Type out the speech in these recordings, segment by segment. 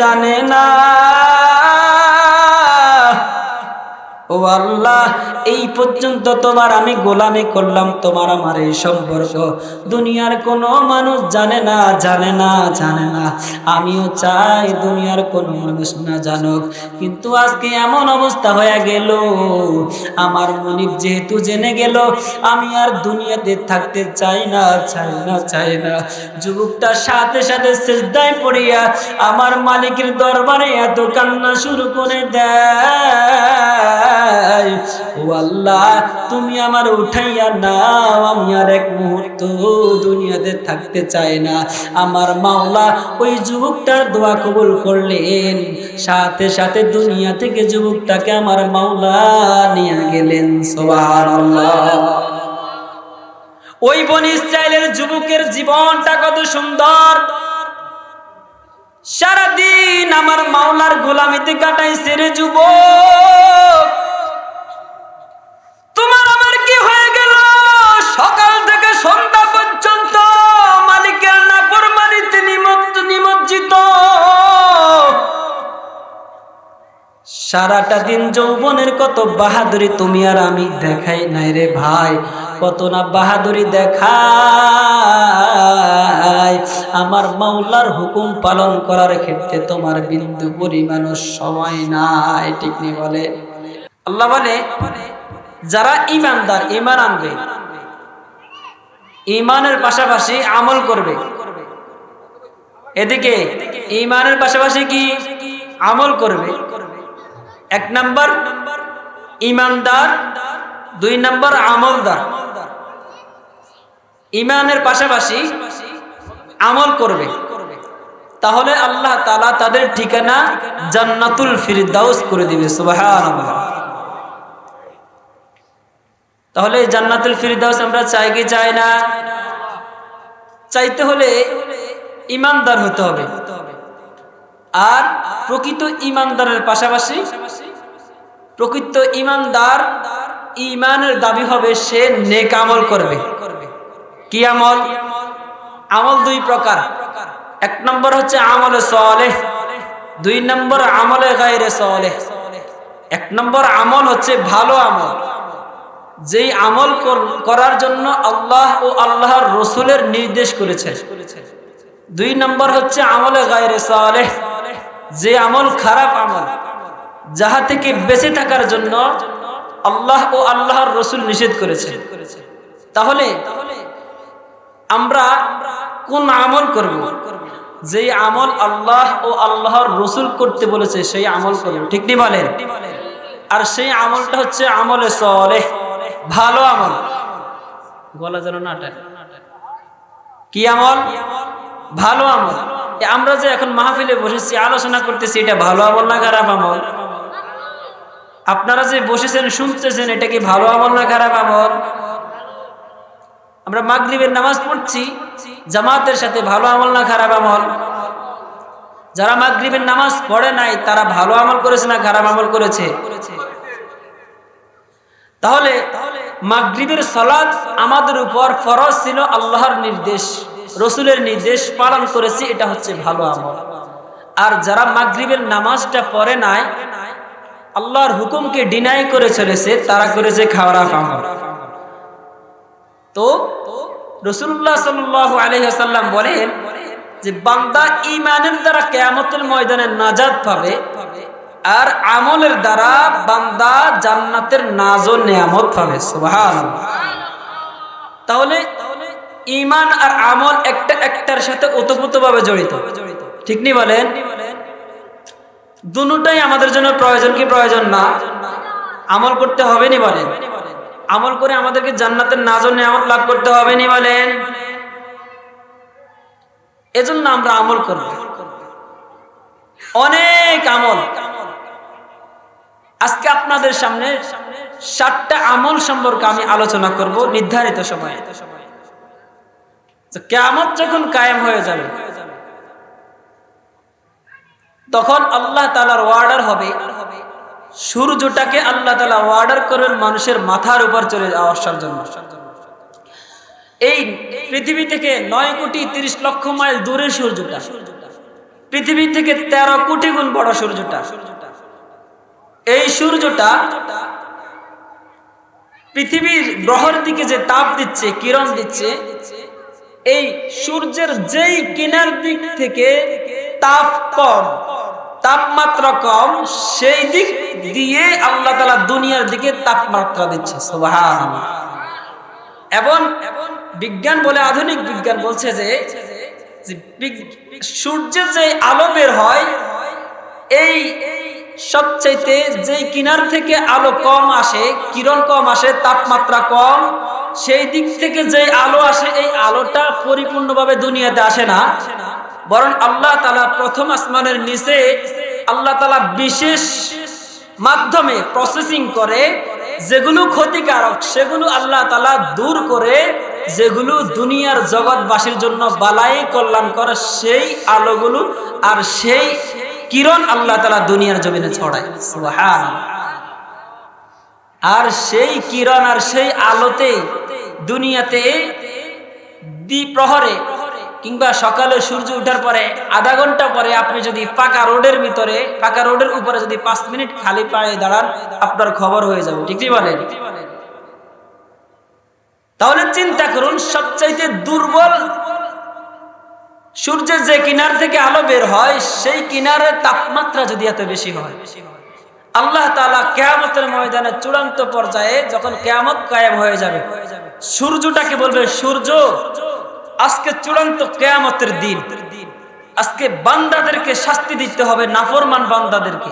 জানে না। ও আল্লাহ, এই পর্যন্ত তোমার আমি গোলামি করলাম, তোমার আমার এই সম্পর্ক দুনিয়ার কোনো মানুষ জানে না, জানে না, জানে না। আমিও চাই দুনিয়ার কোনো মানুষ না জানুক, কিন্তু আজকে এমন অবস্থা হয়ে গেল, আমার মনিব যেহেতু জেনে গেল, আমি আর দুনিয়াতে থাকতে চাই না, চাই না, চাই না। যুবকটা সাথে সাথে সিজদায় পড়িয়া আমার মালিকের দরবারে এত কান্না শুরু করে দেয়, ও আল্লাহ, তুমি আমার উঠাইয়া নাও, আমি আর এক মুহূর্ত দুনিয়াতে থাকতে চাই না। আমার মাওলা ওই যুবকটার দোয়া কবুল করলেন, সাথে সাথে দুনিয়া থেকে যুবকটাকে আমার মাওলা নিয়ে গেলেন। সুবহানাল্লাহ। ওই বনি ইসরাইলের যুবকের জীবনটা কত সুন্দর, সারাদিন আমার মাওলার গোলামিতে কাটাইছে রে যুবক। তোমার আমার কি হয়ে গেল? সকাল থেকে সন্ধ্যা পর্যন্ত মালিকের নাফরমানিতে নিমজ্জিত, সারাটা দিন যৌবনের কত বাহাদুরি তুমি আর আমি দেখাই নাই রে ভাই, কত না বাহাদুরি দেখাই। আমার মাওলার হুকুম পালন করার ক্ষেত্রে তোমার বিন্দু পরিমাণ সময় নাই, ঠিক নেই বলে। আল্লাহ বলে যারা ঈমানদার, ঈমান আনবে, ঈমানের পাশাপাশি আমল করবে, এদিকে ঈমানের পাশাপাশি কি আমল করবে। এক নাম্বার ঈমানদার, দুই নাম্বার আমলদার। ঈমানের পাশাপাশি আমল করবে, তাহলে আল্লাহ তাআলা তাদের ঠিকানা জান্নাতুল ফিরদাউস করে দিবে। সুবহানাল্লাহ। তাহলে জান্নাতুল ফিরদাউস আমরা চাই কি চাই না? চাইতে হলে ঈমানদার হতে হবে, আর প্রকৃত ঈমানদারের পাশাপাশি প্রকৃত ঈমানদার ঈমানের দাবি হবে সে নেক আমল করবে। কি আমল? আমল দুই প্রকার, এক নম্বর হচ্ছে আমলে সালেহ, দুই নম্বর আমলে গায়রে সালেহ। এক নম্বর আমল হচ্ছে ভালো আমল, যেই আমল করার জন্য আল্লাহ ও আল্লাহর রসুলের নির্দেশ করেছেন। দুই নম্বর হচ্ছে আমলে গায়রে সালেহ, যে আমল খারাপ আমল, যাহা থেকে বেঁচে থাকার জন্য আল্লাহ ও আল্লাহর রসুল নিষেধ করেছেন। তাহলে আমরা কোন আমল করব? যেই আমল আল্লাহ ও আল্লাহর রসুল করতে বলেছে সেই আমল করব, ঠিক নি বলেন? আর সেই আমলটা হচ্ছে আমলে সালেহ, ভালো আমল। গলা যেন না টানে। কি আমল? ভালো আমল। আমরা যে এখন মাহফিলে বসেছি, আলোচনা করতেছি, এটা ভালো আমল না খারাপ আমল? আপনারা যে বসেছেন শুনতেছেন, এটা কি ভালো আমল না খারাপ আমল? আমরা মাগরিবের নামাজ পড়ছি জামাতের সাথে, ভালো আমল না খারাপ আমল? যারা মাগরিবের নামাজ পড়ে নাই তারা ভালো আমল করেছে না খারাপ আমল করেছে? তাহলে মাগরিবের সালাত আমাদের উপর ফরজ ছিল, আল্লাহর নির্দেশ, রসুলের নির্দেশ পালন করেছি, এটা হচ্ছে ভালো আমল। আর যারা মাগরিবের নামাজটা পড়ে নাই, আল্লাহর হুকুমকে ডিনাই করে চলেছে, তারা করেছে খারাপ আমল। তো রাসূলুল্লাহ সাল্লাল্লাহু আলাইহি ওয়াসাল্লাম বলেন যে বান্দা ঈমানের দ্বারা কিয়ামতের ময়দানে নাজাত পাবে, আর আমলের দ্বারা বান্দা জান্নাতের নাজ ও নিয়ামত পাবে। সুবহানাল্লাহ। তাহলে ঈমান আর আমল একটা একটার সাথে ওতপ্রোতভাবে জড়িত, ঠিক নি বলেন? দুটোটাই আমাদের জন্য প্রয়োজন কি প্রয়োজন না? আমল করতে হবে নি বলেন? আমল করে আমাদেরকে জান্নাতের নাজ ও নিয়ামত লাভ করতে হবে নি বলেন? এজন্য আমরা আমল করব, অনেক আমল। আজকে আপনাদের সামনে 7টা আমল সম্পর্কে আমি আলোচনা করব নির্ধারিত সময়ে। কিয়ামত যখন কায়েম হয়ে যাবে, তখন আল্লাহ তাআলার অর্ডার হবে, সূর্যটাকে আল্লাহ তাআলা অর্ডার করবেন মানুষের মাথার উপর চলে আসার জন্য। এই পৃথিবী থেকে 9 কোটি 30 লক্ষ মাইল দূরে সূর্যটা, পৃথিবী থেকে 13 কোটি গুণ বড় সূর্যটা। এই সূর্যটা পৃথিবীর গ্রহের দিকে যে তাপ দিচ্ছে, কিরণ দিচ্ছে, এই সূর্যের যেই কিনার দিক থেকে তাপ কম, তাপমাত্রা কম, সেই দিক দিয়ে আল্লাহ তাআলা দুনিয়ার দিকে তাপমাত্রা দিচ্ছে। সুবহানাল্লাহ। এবং বিজ্ঞান বলে, আধুনিক বিজ্ঞান বলছে যে সূর্যের যে আলো বের হয়, এই সবচাইতে যে কিনার থেকে আলো কম আসে, কিরণ কম আসে, তাপমাত্রা কম, সেই দিক থেকে যে আলো আসে, এই আলোটা পরিপূর্ণভাবে দুনিয়াতে আসে না, বরং আল্লাহ তাআলা প্রথম আসমানের নিচে আল্লাহ তাআলা বিশেষ মাধ্যমে প্রসেসিং করে, যেগুলো ক্ষতিকারক সেগুলো আল্লাহ তাআলা দূর করে, যেগুলো দুনিয়ার জগৎবাসীর জন্য বালাই কল্যাণকর, সেই আলোগুলো আর সেই কিরণ আল্লাহ তাআলা দুনিয়ার জমিনে ছড়ায়। সুবহানাল্লাহ। আর সেই কিরণ আর সেই আলোতে দুনিয়াতে দ্বিপ্রহরে কিংবা সকালে সূর্য ওঠার পরে আধা ঘন্টা পরে আপনি যদি পাকা রোডের উপরে যদি 5 মিনিট খালি পায়ে দাঁড়ান, আপনার খবর হয়ে যাবে। ঠিকই বলেন? তাহলে চিন্তা করুন, সবচাইতে দুর্বল সূর্যের যে কিনার থেকে আলো বের হয়, সেই কিনারের তাপমাত্রা যদি এত বেশি হয়, আল্লাহ তাআলা কিয়ামতের ময়দানে চূড়ান্ত পর্যায়ে যখন কিয়ামত কায়েম হয়ে যাবে, সূর্যটাকে বলবে, সূর্য আজকে চূড়ান্ত কিয়ামতের দিন, আজকে বান্দাদেরকে শাস্তি দিতে হবে, নাফরমান বান্দাদেরকে,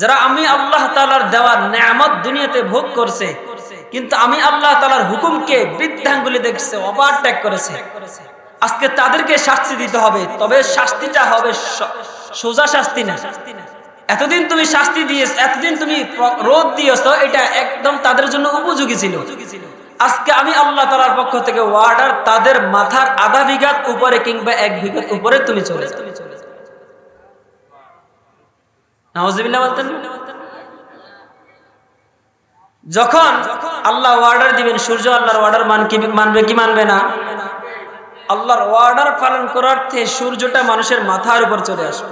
যারা আমি আল্লাহ তাআলার দেওয়া নেয়ামত দুনিয়াতে ভোগ করছে, কিন্তু আমি আল্লাহ তাআলার হুকুমকে বৃদ্ধাঙ্গুলি দেখছে, ওভারটেক করেছে, আজকে তাদেরকে শাস্তি দিতে হবে। তবে শাস্তিটা হবে সোজা শাস্তি না। এতদিন তুমি শাস্তি দিয়েছ, এতদিন তুমি রোদ দিয়েছ, এটা একদম তাদের জন্য উপযোগী ছিল। আজকে আমি আল্লাহ তাআলার পক্ষ থেকে ওয়ার্ডার, তাদের মাথার আধা বিঘাত উপরে কিংবা 1 বিঘাত উপরে তুমি চলে যাও। নাউজুবিল্লাহ বলতেন। যখন আল্লাহ অর্ডার দিবেন, সূর্য আল্লাহর অর্ডার মানবে কি মানবে না? আল্লাহর অর্ডার পালন করার থেকে সূর্যটা মানুষের মাথার উপর চলে আসবে।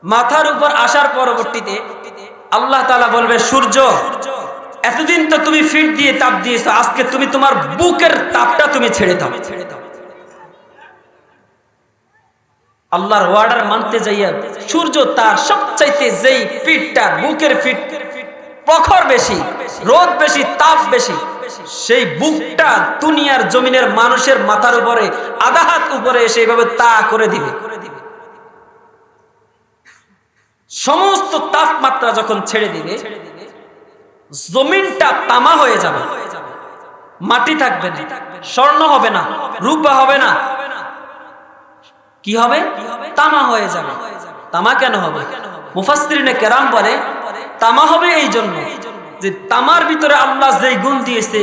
মাথার উপর আসার পরবর্তীতে আল্লাহ তাআলা বলবে, সূর্য এতদিন তো তুমি ফিট দিয়ে তাপ দিয়েছো, আজকে তুমি তোমার বুকের তাপটা তুমি ছেড়ে দাও। আল্লাহর অর্ডার মানতে যাইয়া সূর্য তার সবচাইতে যেই ফিটটা, বুকের ফিট প্রখর বেশি, রোদ বেশি, তাপ বেশি, সেই বুকটা দুনিয়ার জমিনের মানুষের মাথার উপরে আধা হাত উপরে এসে এইভাবে তা করে দিবে। সমস্ত তাপমাত্রা যখন ছেড়ে দিবে, জমিনটা তামা হয়ে যাবে, মাটি থাকবে না, স্বর্ণ হবে না, রূপা হবে না, কি হবে? তামা হয়ে যাবে। তামা কেন হবে? মুফাসসিরিনে কেরাম বলে, তামা হবে এই জন্য যে তামার ভিতরে আল্লাহ যেই গুণ দিয়েছে,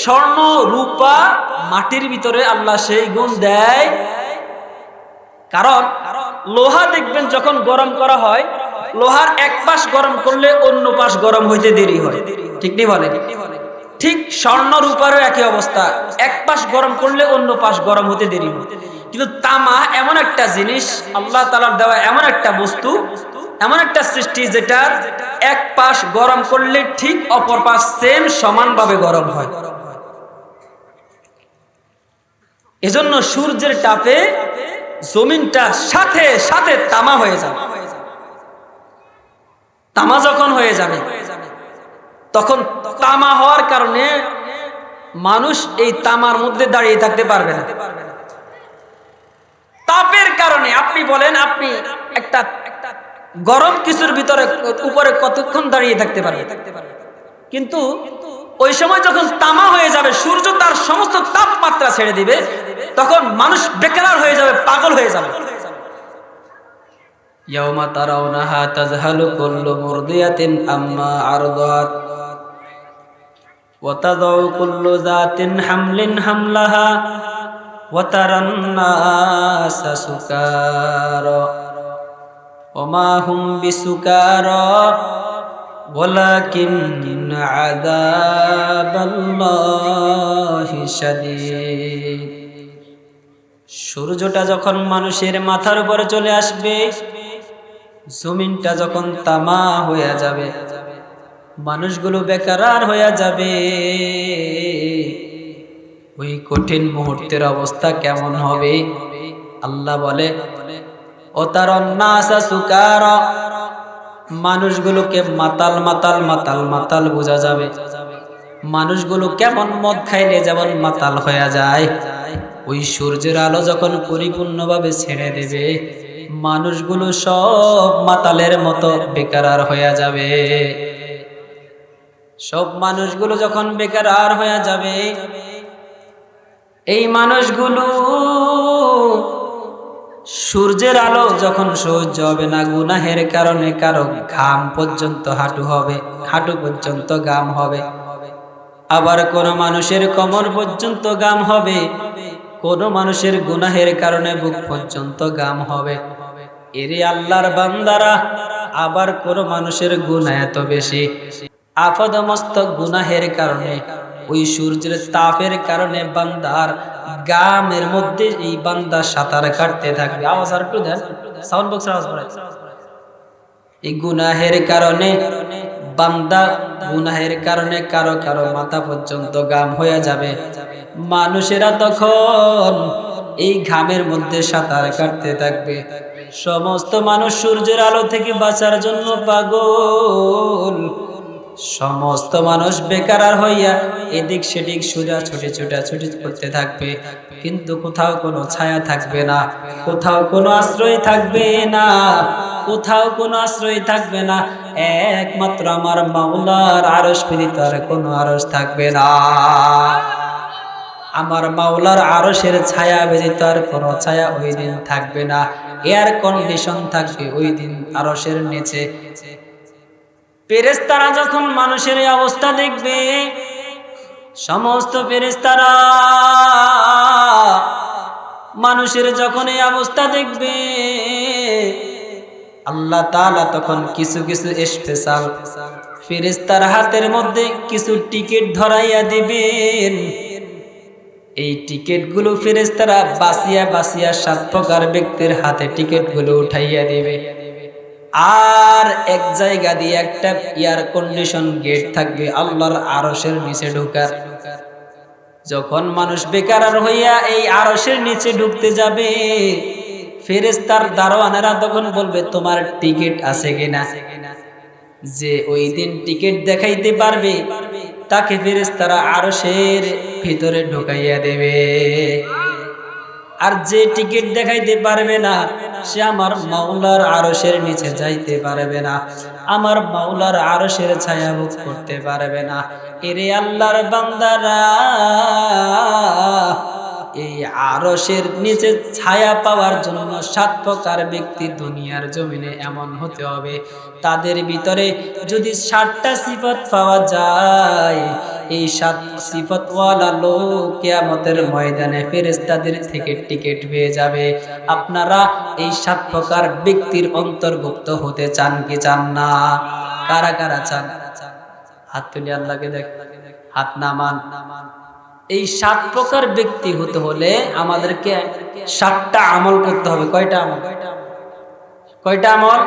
স্বর্ণ রূপা মাটির ভিতরে আল্লাহ সেই গুণ দেয়। কারণ লোহা দেখবেন যখন গরম করা হয়, লোহার এক পাশ গরম করলে অন্য পাশ গরম হইতে দেরি হয়, ঠিক নেই বলে? ঠিক স্বর্ণ রূপারও একই অবস্থা, এক পাশ গরম করলে অন্য পাশ গরম হতে দেরি হয়। কিন্তু তামা এমন একটা জিনিস, আল্লাহ তাআলার দেওয়া এমন একটা বস্তু, এমন একটা সৃষ্টি, যেটার এক পাশ গরম করলে ঠিক অপর পাশ সেম সমানভাবে গরম হয়। এজন্য সূর্যের তাপে জমিনটা সাথে সাথে তামা হয়ে যাবে। তামা যখন হয়ে যাবে, তখন তামা হওয়ার কারণে মানুষ এই তামার মধ্যে দাঁড়িয়ে থাকতে পারবে না। তাপের কারণে আপনি বলেন, আপনি একটা গরম কিছুর ভিতরে উপরে কতক্ষণ দাঁড়িয়ে থাকতে পারবে? কিন্তু ওই সময় যখন তামা হয়ে যাবে, সূর্য তার সমস্ত তাপমাত্রা ছেড়ে দিবে, তখন মানুষ বেকার হয়ে যাবে, পাগল হয়ে যাবে। ইয়াউমা তারাউনাহা তাযহালু কুল্লু মুরদিয়াতিন আম্মা আরদাত ওয়া তাযাউ কুল্লু যাতিন হামলিন হামলাহা ওয়া তারান নাসা সুকারা ওয়া মা হুম বিসুকারা ওয়ালাকিন আযাবাল্লাহি শাদীদ। সূর্যটা যখন মানুষের মাথার উপরে চলে আসবে, জমিনটা যখন তামা হয়ে যাবে, মানুষগুলো বেকার হয়ে যাবে, ওই কঠিন মুহূর্তের অবস্থা কেমন হবে? আল্লাহ বলে, ও তার নাসা সুকারা, মানুষগুলোকে মাতাল মাতাল মাতাল মাতাল বোঝা যাবে। মানুষগুলো কেমন মদ খাইলে যেমন মাতাল হয়ে যায়, ওই সূর্যের আলো যখন পরিপূর্ণভাবে ছেড়ে দেবে, মানুষগুলো সব মাতালের মতো বেকার হয়ে যাবে। সব মানুষগুলো যখন বেকার হয়ে যাবে, এই মানুষগুলো সূর্যের আলো যখন সহ্য হবে না, গুনাহের কারণে কারো ঘাম পর্যন্ত হাঁটু হবে, হাঁটু পর্যন্ত ঘাম হবে, আবার কোন মানুষের কোমর পর্যন্ত ঘাম হবে, কোন মানুষের গুনাহের কারণে বুক পর্যন্ত ঘাম হবে। এরে আল্লাহর বান্দারা, আবার কোন মানুষের গুনাহ এত বেশি, আপাদমস্তক গুনাহের কারণে, ওই সূর্যের তাপের কারণে বান্দার গামের মধ্যে এই বান্দা সাঁতার কাটতে থাকবে। আওয়াজ আর একটু দেন, সাউন্ড বক্সের আওয়াজ বাড়াই। এই গুনাহের কারণে বান্দা, গুনাহের কারণে কারো কারো মাথা পর্যন্ত ঘাম হয়ে যাবে। মানুষেরা তখন এই ঘামের মধ্যে সাঁতার কাটতে থাকবে। সমস্ত মানুষ সূর্যের আলো থেকে বাঁচার জন্য পাগল। সমস্ত মানুষ বেকার হইয়া এদিক সেদিক ছুটাছুটি করতে থাকবে, কিন্তু কোথাও কোনো ছায়া থাকবে না, কোথাও কোনো আশ্রয় থাকবে না, কোথাও কোনো আশ্রয় থাকবে না। একমাত্র আমার মাওলার আরশ ব্যতীত আর কোনো আরশ থাকবে না। আমার মাওলার আরশের ছায়া ব্যতীত আর কোনো ছায়া ওই দিন থাকবে না। এয়ার কন্ডিশন থাকবে ওই দিন আরশের নিচে। ফেরেশতারা যখন মানুষের এই অবস্থা দেখবে, সমস্ত ফেরেশতারা মানুষের যখন এই অবস্থা দেখবে, আল্লাহ তাআলা তখন কিছু কিছু স্পেশাল ফেরেশতার হাতের মধ্যে কিছু টিকিট ধরাইয়া দিবেন। এই টিকিটগুলো ফেরেশতারা বাছিয়া বাছিয়া 7 প্রকার ব্যক্তির হাতে টিকিটগুলো উঠাইয়া দিবে। আর এক জায়গা দিয়ে একটা এয়ার কন্ডিশন গেট থাকবে আল্লাহর আরশের নিচে ঢোকার। যখন মানুষ বেকার হইয়া এই আরশের নিচে ঢুকতে যাবে, ফেরেশতার দারোয়ানেরা তখন বলবে, তোমার টিকিট আছে কিনা? যে ওই দিন টিকিট দেখাইতে পারবে তাকে ফেরেশতারা আরশের ভিতরে ঢুকাইয়া দেবে। আর যে টিকিট দেখাইতে পারবে না, সে আমার মাওলার আরশের নিচে যাইতে পারবে না, আমার মাওলার আরশের ছায়া ভোগ করতে পারবে না। এরে আল্লাহর বান্দারা, এই আরশের নিচে ছায়া পাওয়ার জন্য 7 প্রকার ব্যক্তি দুনিয়ার জমিনে এমন হতে হবে, তাদের ভিতরে যদি 7টা সিফত পাওয়া যায়, এই 7 সিফতওয়ালা লোক কিয়ামতের ময়দানে ফেরেশতাদের থেকে টিকিট পেয়ে যাবে। আপনারা এই 7 প্রকার ব্যক্তির অন্তর্ভুক্ত হতে চান কি চান না? কারা কারা চান? হাত তুলে আল্লাহকে দেখ, হাত নামান। এই 7 প্রকার ব্যক্তি হতে হলে আমাদেরকে 7টা আমল করতে হবে। কয়টা আমল? কয়টা আমল?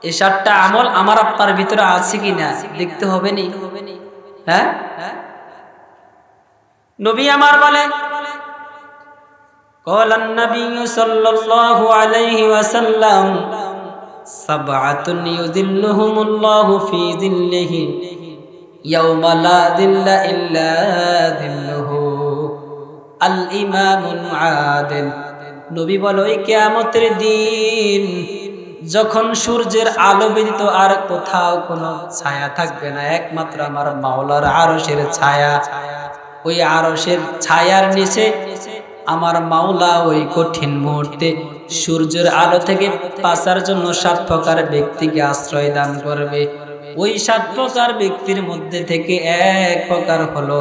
এই 7টা আমল আমার আপনার ভিতরে আছে কিনা দেখতে হবে নি? হ্যাঁ, নবী আমার বলে, قال النبي صلى الله عليه وسلم سبعة يذلهم الله في ظله يوم لا ظل إلا ظله الإمام العادل। নবী বলে, ওই কিয়ামতের দিন যখন সূর্যের আলো ব্যতীত আর কোথাও কোনো ছায়া থাকবে না, একমাত্র আমার মাওলার আরশের ছায়া। ওই আরশের ছায়ার নিচে আমার মাওলা ওই কঠিন মুহূর্তে সূর্যের আলো থেকে বাঁচার জন্য 7 প্রকার ব্যক্তিকে আশ্রয় দান করবে। ওই 7 প্রকার ব্যক্তির মধ্যে থেকে এক প্রকার হলো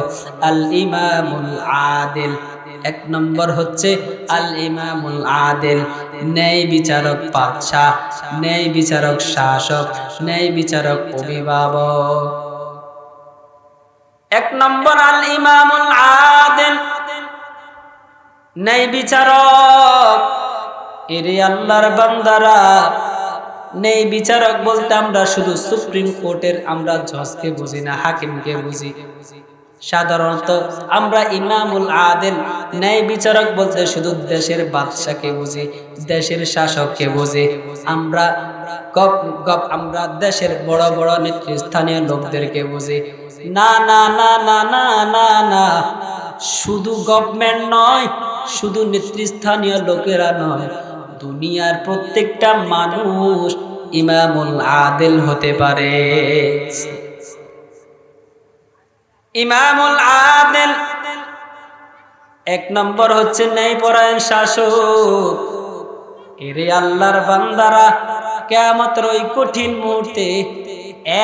আল ইমামুল আদিল। 1 নম্বর হচ্ছে আল ইমামুল আদিল, ন্যায় বিচারক বাদশাহ, ন্যায় বিচারক শাসক, ন্যায় বিচারক অভিভাবক। 1 নম্বর আল ইমামুল আদিল। ন্যায় বিচারক। এরে আল্লাহর বান্দারা, ন্যায় বিচারক বলতে আমরা শুধু সুপ্রিম কোর্টের আমরা জজকে বুঝি না, হাকিমকে বুঝি। সাধারণত আমরা ইমামুল আদিল, ন্যায় বিচারক বলতে শুধু দেশের বাদশাকে বুঝি, দেশের শাসককে বুঝি। আমরা আমরা দেশের বড় বড় নেতৃস্থানীয় লোকদেরকে বুঝি। না না না না না না না, শুধু গভর্নমেন্ট নয়, শুধু নেতৃস্থানীয় লোকেরা নয়, দুনিয়ার প্রত্যেকটা মানুষ ইমামুল আদিল হতে পারে। ইমামুল আদিল এক নম্বর হচ্ছে ন্যায়পরায়ণ শাসক। এরে আল্লাহর বান্দারা, কিয়ামতের ওই কঠিন মুহূর্তে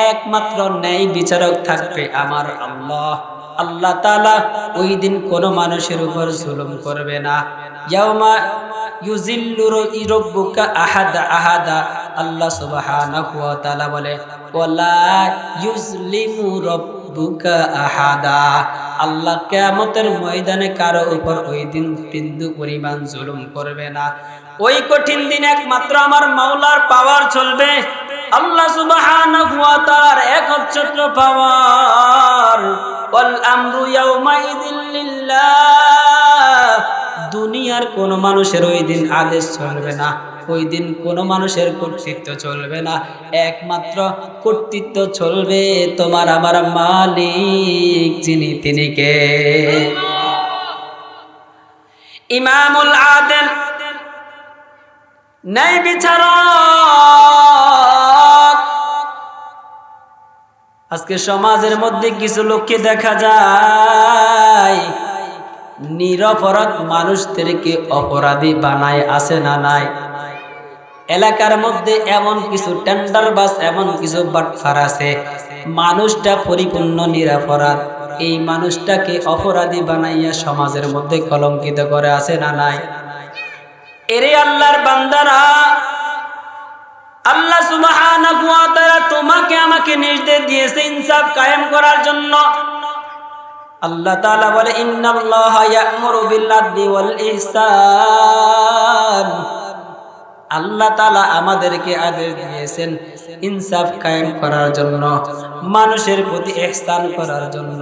একমাত্র ন্যায় বিচারক থাকবে আমার আল্লাহ। আল্লাহ তাআলা ওই দিন কোনো মানুষের উপর জুলুম করবে না। ইয়াউমা ইউজিল্লু রাব্বুকা আহাদা আহাদা, আল্লাহ সুবহানাহু ওয়া তাআলা বলে ওয়ালা ইউজলিমু রাব্বুকা আহাদা। আল্লাহ কিয়ামতের ময়দানে কারো উপর ওই দিন বিন্দু পরিমাণ জুলুম করবে না। ওই কঠিন দিন একমাত্র আমার মাওলার পাওয়ার চলবে, আল্লাহ সুবহানাহু ওয়া তাআলার একচ্ছত্র পাওয়ার। ওয়াল আমরু ইয়াউমাইযিল লিল্লাহ। দুনিয়ার কোন মানুষের ওই দিন আদেশ চলবে না, ওই দিন কোন মানুষের কর্তৃত্ব চলবে না, একমাত্র কর্তৃত্ব চলবে তোমার আমার মালিক, যিনি তিনি কে? ইমামুল আদিল, ন্যায় বিচারক। আজকে সমাজের মধ্যে কিছু লোককে দেখা যায় নিরপরাধ মানুষদেরকে অপরাধী বানায়, আছে না নাই? এলাকার মধ্যে এমন কিছু টেন্ডারবাজ, এমন কিছু বাটফার আছে, মানুষটা পরিপূর্ণ নিরপরাধ, এই মানুষটাকে অপরাধী বানাইয়া সমাজের মধ্যে কলঙ্কিত করে, আছে না নাই? এরে আল্লাহর বান্দারা, আল্লাহ সুবহানাহু ওয়া তাআলা তোমাকে আমাকে নির্দেশ দিয়েছে ইনসাফ কায়েম করার জন্য। আল্লাহ তাআলা বলে ইন্নাল্লাহা ইয়া'মুরু বিল আদলি ওয়াল ইহসান। আল্লাহ তাআলা আমাদেরকে আদেশ দিয়েছেন ইনসাফ কায়েম করার জন্য, মানুষের প্রতি ইহসান করার জন্য।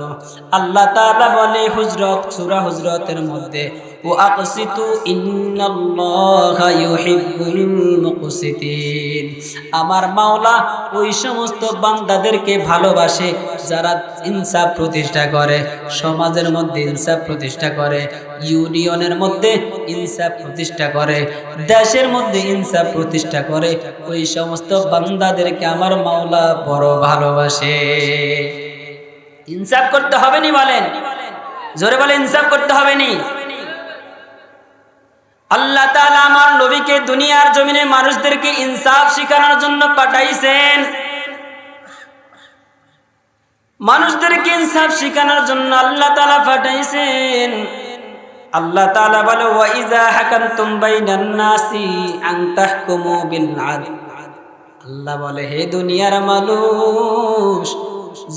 আল্লাহ তাআলা বলে হুজরাত, সূরা হুজরাতের মধ্যে ওয়াকসিতু ইন্নাল্লাহা ইউহিব্বুল মুকসিতিন। আমার মাওলা ওই সমস্ত বান্দাদেরকে ভালোবাসে যারা ইনসাফ প্রতিষ্ঠা করে, সমাজের মধ্যে ইনসাফ প্রতিষ্ঠা করে, ইউনিয়নের মধ্যে ইনসাফ প্রতিষ্ঠা করে, দেশের মধ্যে ইনসাফ প্রতিষ্ঠা করে। ওই সমস্ত বান্দাদেরকে আমার মাওলা বড় ভালোবাসে। ইনসাফ করতে হবে নি বলেন, জোরে বলে ইনসাফ করতে হবে নি? আল্লাহ তাআলা আমার নবীকে দুনিয়ার জমিনে মানুষদেরকে ইনসাফ শিখানোর জন্য পাঠাইছেন। মানুষদেরকে ইনসাফ শিখানোর জন্য আল্লাহ তাআলা পাঠাইছেন। আল্লাহ তাআলা বলে ওয়া ইযা হাকামতুম বাইনান নাসি আন তাহকুমু বিল আদল। আল্লাহ বলে হে দুনিয়ার মানুষ,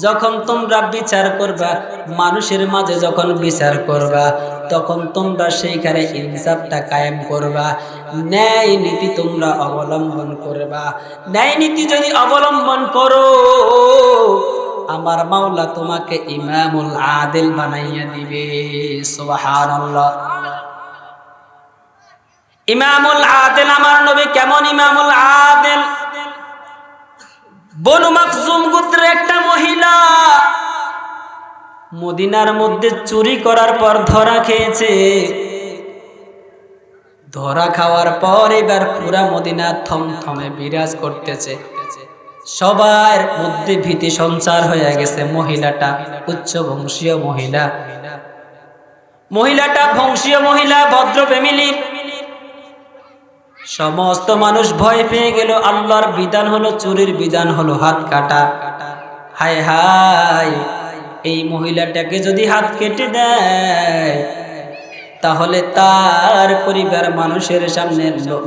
যখন তোমরা বিচার করবা, মানুষের মাঝে যখন বিচার করবা, তখন তোমরা সেইখানে ইনসাফটা কায়েম করবা, ন্যায় নীতি তোমরা অবলম্বন করবা। ন্যায় নীতি যদি অবলম্বন করো, আমার মাওলা তোমাকে ইমামুল আদিল বানাইয়া দিবে। সুবহানাল্লাহ। ইমামুল আদিল, আমার নবী কেমন ইমামুল আদিল? বনু মাখজুম গোত্রের একটা মহিলা মদিনার মধ্যে চুরি করার পর ধরা খেয়েছে। ধরা খাওয়ার পর এবার পুরা মদিনা থমথমে বিরাজ করতেছে। সবার মধ্যে ভীতি সঞ্চার হয়ে গেছে। মহিলাটা উচ্চ বংশীয় মহিলা, মহিলাটা বংশীয় মহিলা, ভদ্র ফ্যামিলির। সমস্ত মানুষ ভয় পেয়ে গেল। আল্লাহর বিধান হলো চুরির বিধান হলো হাত কাটা। হায় হায়, এই মহিলাটাকে যদি হাত কেটে দেয় তাহলে তার পরিবার মানুষের সামনে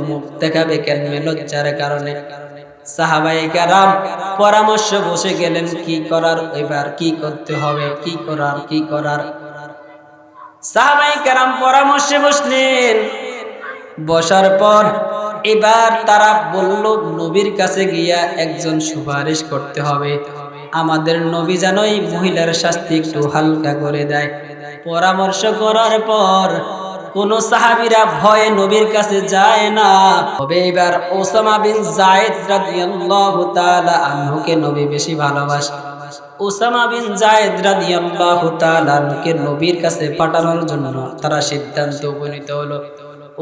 মুখ দেখাবে কেমনে? লজ্জার কারণে। সাহাবায়ে কেরাম পরামর্শ বসে গেলেন কি করার, এবার কি করতে হবে, কি করার। সাহাবায়ে কেরাম পরামর্শে বসলেন। বসার পর এবার তারা বলল, নবীর কাছে গিয়া একজন সুপারিশ করতে হবে, আমাদের নবী যেন এই মহিলার শাস্তি একটু হালকা করে দেয়। পরামর্শ করার পর কোন সাহাবীরা ভয়ে নবীর কাছে যায় না। তবে এবার ওসামা বিন যায়েদ রাদিয়াল্লাহু তাআলা আনহুকে নবী বেশি ভালোবাসে। ওসামা বিন যায়েদ রাদিয়াল্লাহু তাআলা আনহুকে নবীর কাছে পাঠানোর জন্য তারা সিদ্ধান্ত উপনীত হলো।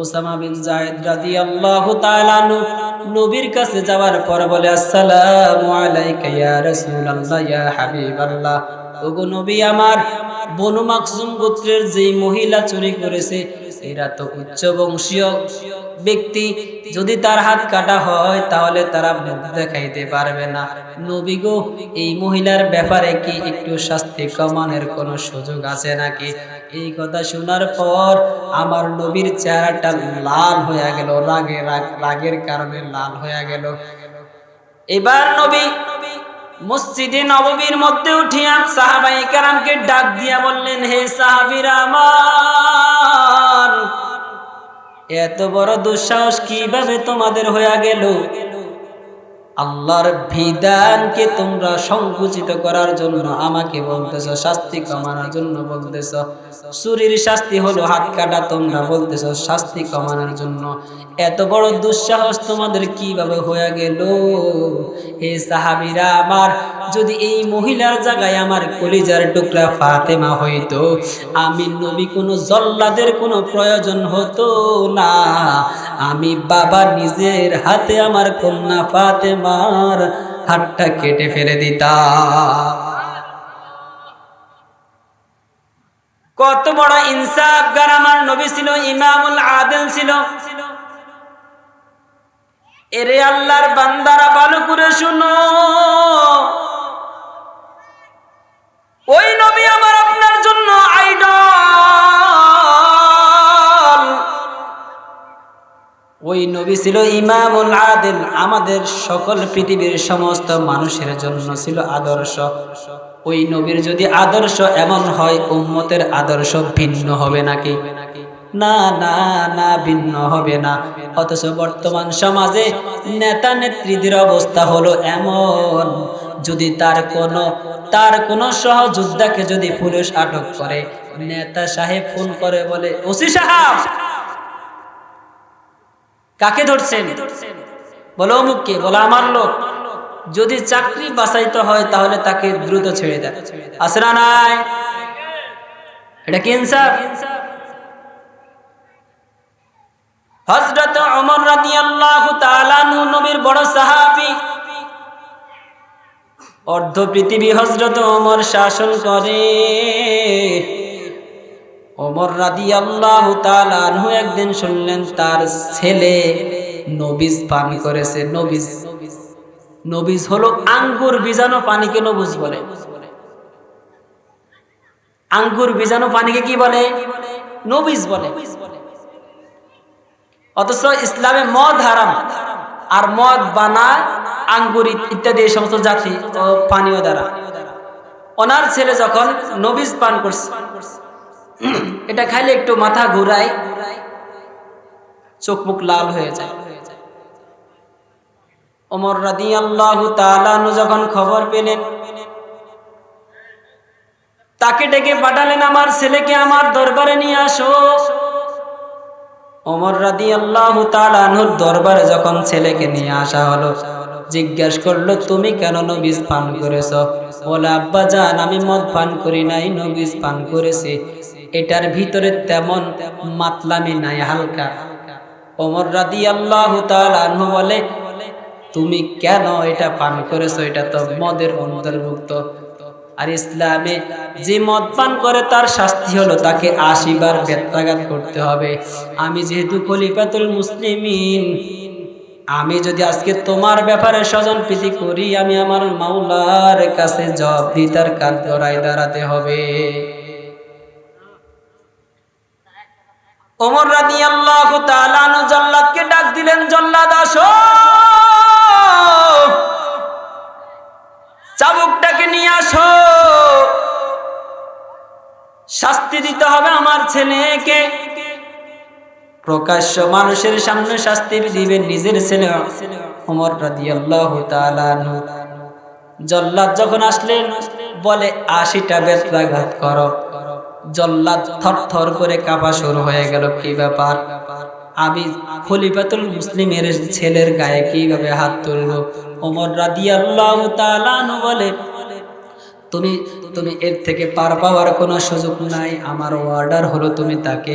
ওসামা বিন যায়েদ রাদিয়াল্লাহু তাআলা আনহু নবীর কাছে যাওয়ার পর বলে, আসসালামু আলাইকা ইয়া রাসূলুল্লাহ ইয়া হাবিবাল্লাহ। ওগো নবী আমার, বনু মাকজুম গোত্রের যেই মহিলা চুরি করেছে এরা তো উচ্চ বংশীয় ব্যক্তি, যদি তার হাত কাটা হয় তাহলে তারা মুখ দেখাইতে পারবে না। নবী গো, এই মহিলার ব্যাপারে কি একটু শাস্তি কমানোর কোনো সুযোগ আছে নাকি? এই কথা শোনার পর আমার নবীর চেহারাটা লাল হয়ে গেল, রাগের কারণে লাল হয়ে গেল। এবার নবী মসজিদে নববীর মধ্যে উঠিয়া সাহাবায়ে কেরামকে ডাক দিয়া বললেন, হে সাহাবীরা আমার, এত বড় দুঃসাহস কিভাবে তোমাদের হয়ে গেল? আল্লাহর বিধানকে তোমরা সংকুচিত করার জন্য আমাকে বলতেছো, শাস্তি কমানোর জন্য বলতেছো। চুরির শাস্তি হলো হাত কাটা, তোমরা বলতেছো শাস্তি কমানোর জন্য। এত বড় দুঃসাহস তোমাদের কিভাবে হয়ে গেল? হে সাহাবীরা আমার, যদি এই মহিলার জায়গায় আমার কলিজার টুকরা ফাতেমা হইতো, আমি নবী কোনো জল্লাদের কোনো প্রয়োজন হতো না। আমি বাবা নিজের হাতে আমার কন্যা ফাতেমার হাতটা কেটে ফেলে দিতাম। কত বড় ইনসাফগার আমার নবী ছিল, ইমামুল আদিল ছিল। এরে আল্লাহর বান্দারা ভালো করে শুনো, ওই নবী আমার আপনার জন্য আইডল। ওই নবী ছিল ইমামুল আদিল, আমাদের সকল পৃথিবীর সমস্ত মানুষের জন্য ছিল আদর্শ। ওই নবীর যদি আদর্শ এমন হয়, উম্মতের আদর্শ ভিন্ন হবে নাকি? না না না, ভিন্ন হবে না। অথচ বর্তমান সমাজে নেতা নেত্রীদের অবস্থা হলো এমন, যদি তার কোন সহযোদ্ধাকে যদি পুলিশ আটক করে, নেতা সাহেব ফোন করে বলে, ওসি সাহেব কাকে ধরছেন? বলো অমুককে। বলো আমার লোক। যদি চাকরি বাঁচাইতে হয় তাহলে তাকে দ্রুত ছেড়ে দেয়। আছে না নাই? এটা কি ইনসাফ? হযরত ওমর রাদিয়াল্লাহু তাআলা আনহু নবীর বড় সাহাবী, অর্ধ পৃথিবী হযরত ওমর শাসন করে। ওমর রাদিয়াল্লাহু তাআলা আনহু একদিন শুনলেন তার ছেলে নবীজ পান করেছে। নবীজ হলো আঙ্গুর বীজানো পানিকে নবুজ বলে। আঙ্গুর বীজানো পানিকে কি বলে? নবীজ বলে। অথচ ইসলামে মদ হারাম, আর মদ বানায় আঙ্গুর ইত্যাদি এই সমস্ত জাতি ও পানীয় দ্বারা। ওনার ছেলে যখন নবীজ পান করছে, এটা খাইলে একটু মাথা ঘুরায়, চোখ মুখ লাল হয়ে যায়। ওমর রাদিয়াল্লাহু তাআলা আনহু যখন খবর পেলেন, তাকে ডেকে পাঠালেন, আমার ছেলেকে আমার দরবারে নিয়ে আসো। ওমর রাদিয়াল্লাহু তাআলা আনহুর দরবারে যখন ছেলেকে নিয়ে আসা হলো, জিজ্ঞেস করলো, তুমি কেন নবীজ পান করেছো? বলে, আব্বা জান, আমি মদ পান করি নাই, নবীজ পান করেছি। এটার ভিতরে তেমন মাতলামি নাই, হালকা। ওমর রাদিয়াল্লাহু তাআলা আনহু বলে, তুমি কেন এটা পান করেছো? এটা তো মদের অন্তর্ভুক্ত। আর ইসলামে যে মদ পান করে তার শাস্তি হলো তাকে ৮০ বার বেত্রাঘাত করতে হবে। আমি যেহেতু খলিফাতুল মুসলিমিন, আমি যদি আজকে তোমার ব্যাপারে স্বজন প্রীতি করি, আমি আমার মাওলার কাছে জবাবদিহিতার কাঠগড়ায় দাঁড়াতে হবে। ওমর রাদিয়াল্লাহু তাআলা আনহু জল্লাদকে ডাক দিলেন, জল্লাদ আসো, চাবুকটাকে নিয়ে আসো। শাস্তি দিতে হবে আমার ছেলেকে। প্রকাশ্য মানুষের সামনে শাস্তি দিবেন নিজের ছেলে ওমর রাদিয়াল্লাহু তাআলা আনহু। জল্লাদ যখন আসলেন বলে 80টা বেত্রাঘাত করো। জল্লাদ থরথর করে কাঁপা শুরু হয়ে গেল। কি ব্যাপার? আমি খলিফাতুল মুসলিমের ছেলের গায়ে কিভাবে হাত তুলবো? ওমর রাদিয়াল্লাহু তাআলা আনহু বলে তুমি এর থেকে পার পাওয়ার কোনো সুযোগ নাই। আমার অর্ডার হলো তুমি তাকে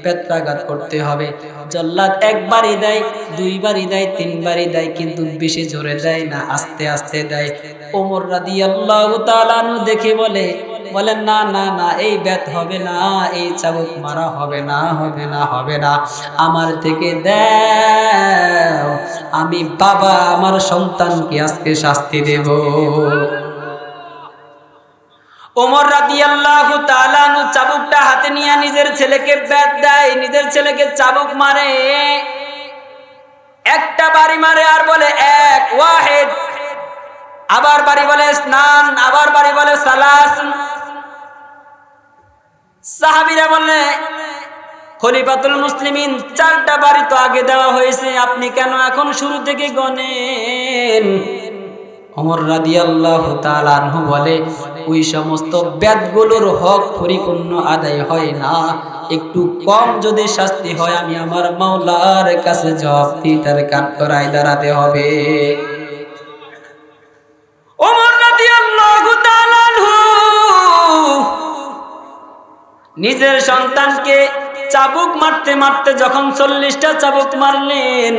বেত্রাঘাত করতে হবে। জল্লাদ একবারই দেয়, দুইবারই দেয়, তিনবারই দেয়, কিন্তু বেশি জোরে দেয় না, আস্তে আস্তে দেয়। ওমর রাদিয়াল্লাহু তাআলা আনহু দেখে বলে না না না, এই বেত হবে না, এই চাবুক মারা হবে না, হবে না, হবে না, আমার থেকে দাও। আমি বাবা আমার সন্তানকে আজকে শাস্তি দেব। ওমর রাদিয়াল্লাহু তাআলা আনহু চাবুকটা হাতে নিয়ে নিজের ছেলেকে বেত দেয়, নিজের ছেলেকে চাবুক মারে। একটা বাড়ি মারে আর বলে এক ওয়াহিদ, আবার বাড়ি বলে স্নান, আবার বাড়ি বলে সালাস। সাহাবীরা বলে খলিফাতুল মুসলিমিন 4টা বাড়ি তো আগে দেওয়া হয়েছে, আপনি কেন এখন শুরু থেকে গনেন? ওমর রাদিয়াল্লাহু তাআলা আনহু বলে ওই সমস্ত বেদগুলোর হক পরিপূর্ণ আদায় হয় না, একটু কম যদি শাস্তি হয় আমি আমার মাওলার কাছে জবাবদিহিতার কাঠগড়ায় দাঁড়াতে হবে। ওমর রাদিয়াল্লাহু তাআলা আনহু নিজের সন্তানকে চাবুক মারতে মারতে যখন 40টা চাবুক মারলেন,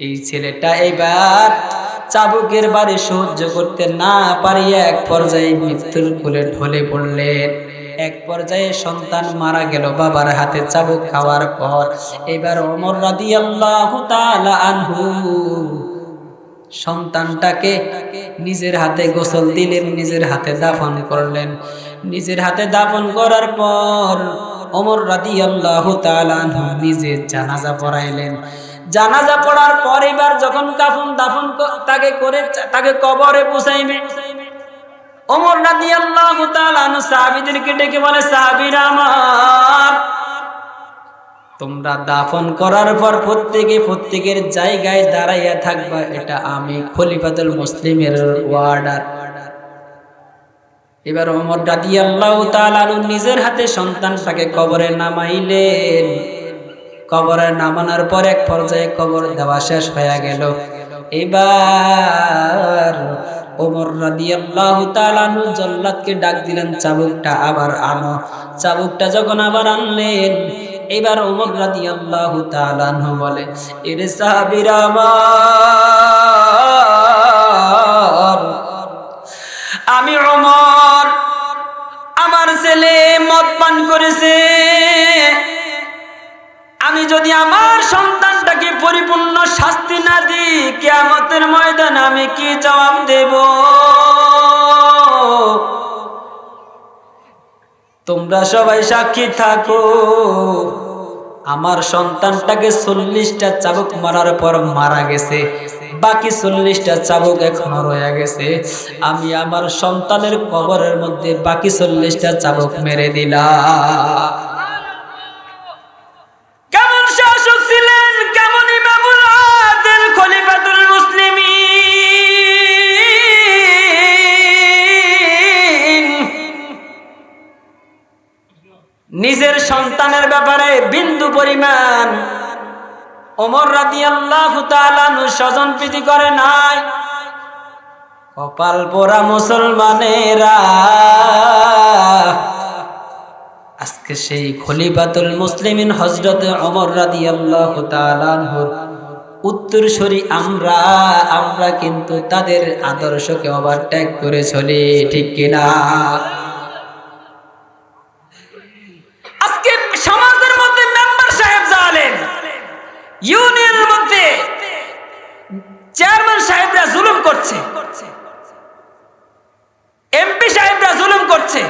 এই ছেলেটা এবার চাবুকের বাড়ি সহ্য করতে না পারিয়া এক পর্যায়ে মৃত্যুর কোলে ঢলে পড়লেন। এক পর্যায়ে সন্তান মারা গেল বাবার হাতে চাবুক খাওয়ার পর। এবার ওমর রাদিয়াল্লাহু তাআলা আনহু সন্তানটাকে নিজের হাতে গোসল দিলেন, নিজের হাতে দাফন করলেন। নিজের হাতে দাফন করার পর ওমর রাদিয়াল্লাহু তাআলা আনহু নিজে জানাজা পড়াইলেন। জানাজা পড়ার পর এবার যখন কাফন দাফন তাকে কবরে পৌঁছাইবে, ওমর রাদিয়াল্লাহু তাআলা আনহু সাহাবীদেরকে ডেকে বলে, সাহাবীরা আমার, তোমরা দাফন করার পর প্রত্যেকের জায়গায় দাঁড়াইয়া থাকবা, এটা আমি খলিফাতুল মুসলিমের অর্ডার। এবার ওমর রাদিয়াল্লাহু তাআলা আনহু নিজের হাতে সন্তানটাকে কবরে নামাইলেন। কবরে নামানোর পর এক পর্যায়ে কবর দেওয়া শেষ হয়ে গেল। এবার ওমর রাদিয়াল্লাহু তাআলা আনহু জল্লাদকে ডাক দিলেন, চাবুকটা আবার আনো। চাবুকটা যখন আবার আনলেন, এবার ওমর রাদিয়াল্লাহু তাআলা আনহু বলে, এরে সাহাবীরা আমার, আমি ওমর, আমার ছেলে মদ পান করেছে, আমি যদি আমার সন্তানটাকে পরিপূর্ণ শাস্তি না দিই, কিয়ামতের ময়দানে আমি কি জবাব দেব? তোমরা সবাই সাক্ষী থাকো, আমার সন্তানটাকে 40টা চাবুক মারার পর মারা গেছে, বাকি 40টা চাবুক এখনো রয়ে গেছে। আমি আমার সন্তানের কবরের মধ্যে বাকি 40টা চাবুক মেরে দিলাম। কেমন শাসক ছিলেন, কেমন ইমামুল আদিল খলিফাতুল মুসলিমিন। নিজের সন্তানের ব্যাপারে বিন্দু পরিমাণ ওমর রাদিয়াল্লাহু তাআলা আনহু স্বজন প্রীতি করে নাই। কপাল পোড়া মুসলমানেরা, আজকে সেই খলিফাতুল মুসলিমিন হযরত ওমর রাদিয়াল্লাহু তাআলা আনহুর উত্তরসূরি আমরা কিন্তু তাদের আদর্শকে ওভারটেক করে চলি, ঠিক কিনা? আজকে সমাজের মধ্যে মেম্বার সাহেব জালেম, ইউনিয়নের মধ্যে চেয়ারম্যান সাহেবরা জুলুম করছে, এমপি সাহেবরা জুলুম করছে,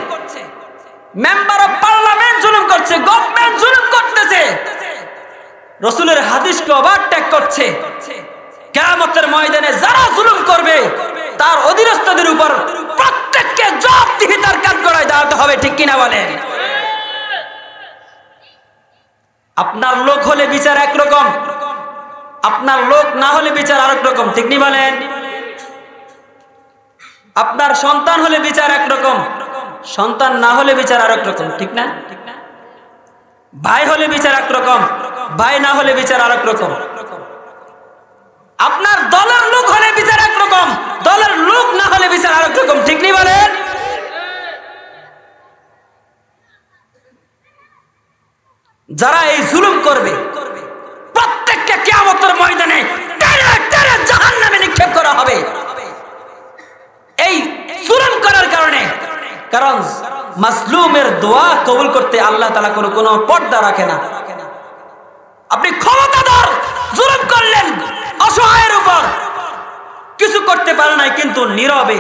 মেম্বার অফ পার্লামেন্ট জুলুম করছে, গভর্নমেন্ট জুলুম করতেছে, রাসূলের হাদিসকে ওভারটেক করছে। কিয়ামতের ময়দানে যারা জুলুম করবে তার অধীনস্থদের উপর প্রত্যেককে জবাবদিহিতার কাঠগড়ায় দাঁড়াতে হবে। হবে, ঠিক কিনা বলেন? আপনার লোক হলে বিচার একরকম, আপনার লোক না হলে বিচার আরেক রকম, ঠিক নি বলেন? আপনার সন্তান হলে বিচার একরকম, সন্তান না হলে বিচার আরেক রকম, ঠিক না? ভাই হলে বিচার একরকম, ভাই না হলে বিচার আরেক রকম। আপনার দলের লোক হলে বিচার একরকম, দলের লোক না হলে বিচার আরেক রকম, ঠিক নি বলেন? যারা এই জুলুম করবে প্রত্যেককে কিয়ামতের ময়দানে টেনে টেনে জাহান্নামে নিক্ষেপ করা হবে, এই জুলুম করার কারণে। কারণ মাজলুমের দোয়া কবুল করতে আল্লাহ তাআলা কোনো পর্দা রাখে না। আপনি ক্ষমতাধর জুলুম করলেন অসহায়ের উপর, কিছু করতে পারে নাই, কিন্তু নীরবে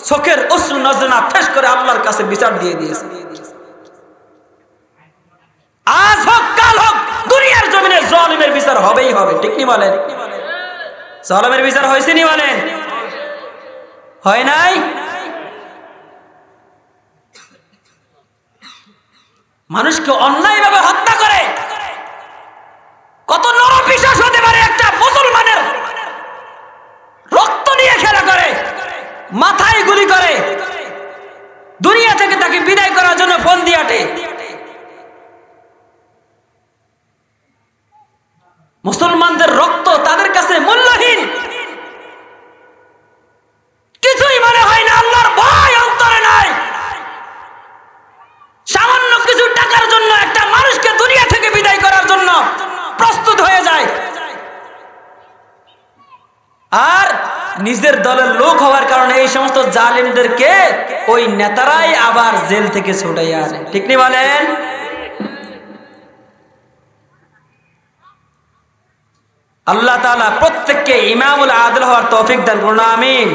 চোখের অশ্রু নজরানা ফেস করে আল্লাহর কাছে বিচার দিয়ে দিয়েছে। আজ হোক কাল হোক দুনিয়ার জমিনে জালিমের বিচার হবেই হবে, ঠিক নি বলেন? জালিমের বিচার হয়েছে নি বলেন? হয় নাই? মানুষকে অন্যায়ভাবে হত্যা করে কত নরপিশাচ হতে পারে একটা মুসলমানের রক্ত নিয়ে খেলা করে, মাথায় গুলি করে, দুনিয়া থেকে তাকে বিদায় করার জন্য ফোন দিয়ে আটে। মুসলমানদের রক্ত তাদের কাছে মূল্যহীন, কিছুই মনে হয় না, আল্লাহর ভয় অন্তরে নাই। সামান্য কিছু টাকার জন্য একটা মানুষকে দুনিয়া থেকে বিদায় করার জন্য প্রস্তুত হয়ে যায়, আর নিজের দলের লোক হওয়ার কারণে এই সমস্ত জালিমদেরকে ওই নেতারাই আবার জেল থেকে ছুটাইয়া আনে, ঠিক নি বলেন? আল্লাহ তাআলা প্রত্যেককে ইমামুল আদল হওয়ার তৌফিক দান করুন, আমিন।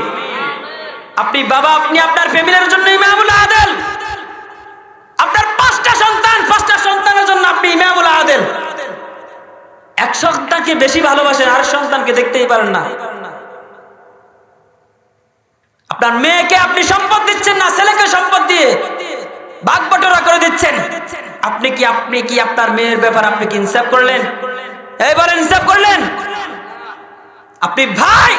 আপনি বাবা, আপনি আপনার ফ্যামিলির জন্য ইমামুল আদল, আপনার পাঁচটা সন্তানের জন্য আপনি ইমামুল আদল। এক সন্তানকে বেশি ভালোবাসেন, আর সন্তানকে দেখতেই পারেন না। আপনার মেয়েকে আপনি সম্পদ দিচ্ছেন না, ছেলেকে সম্পদ দিয়ে ভাগ বটোয়ারা করে দিচ্ছেন। আপনি কি আপনার মেয়ের ব্যাপার আপনি কি ইনসাফ করলেন? এই বলেন, ইনসাফ করলেন? আপনি ভাই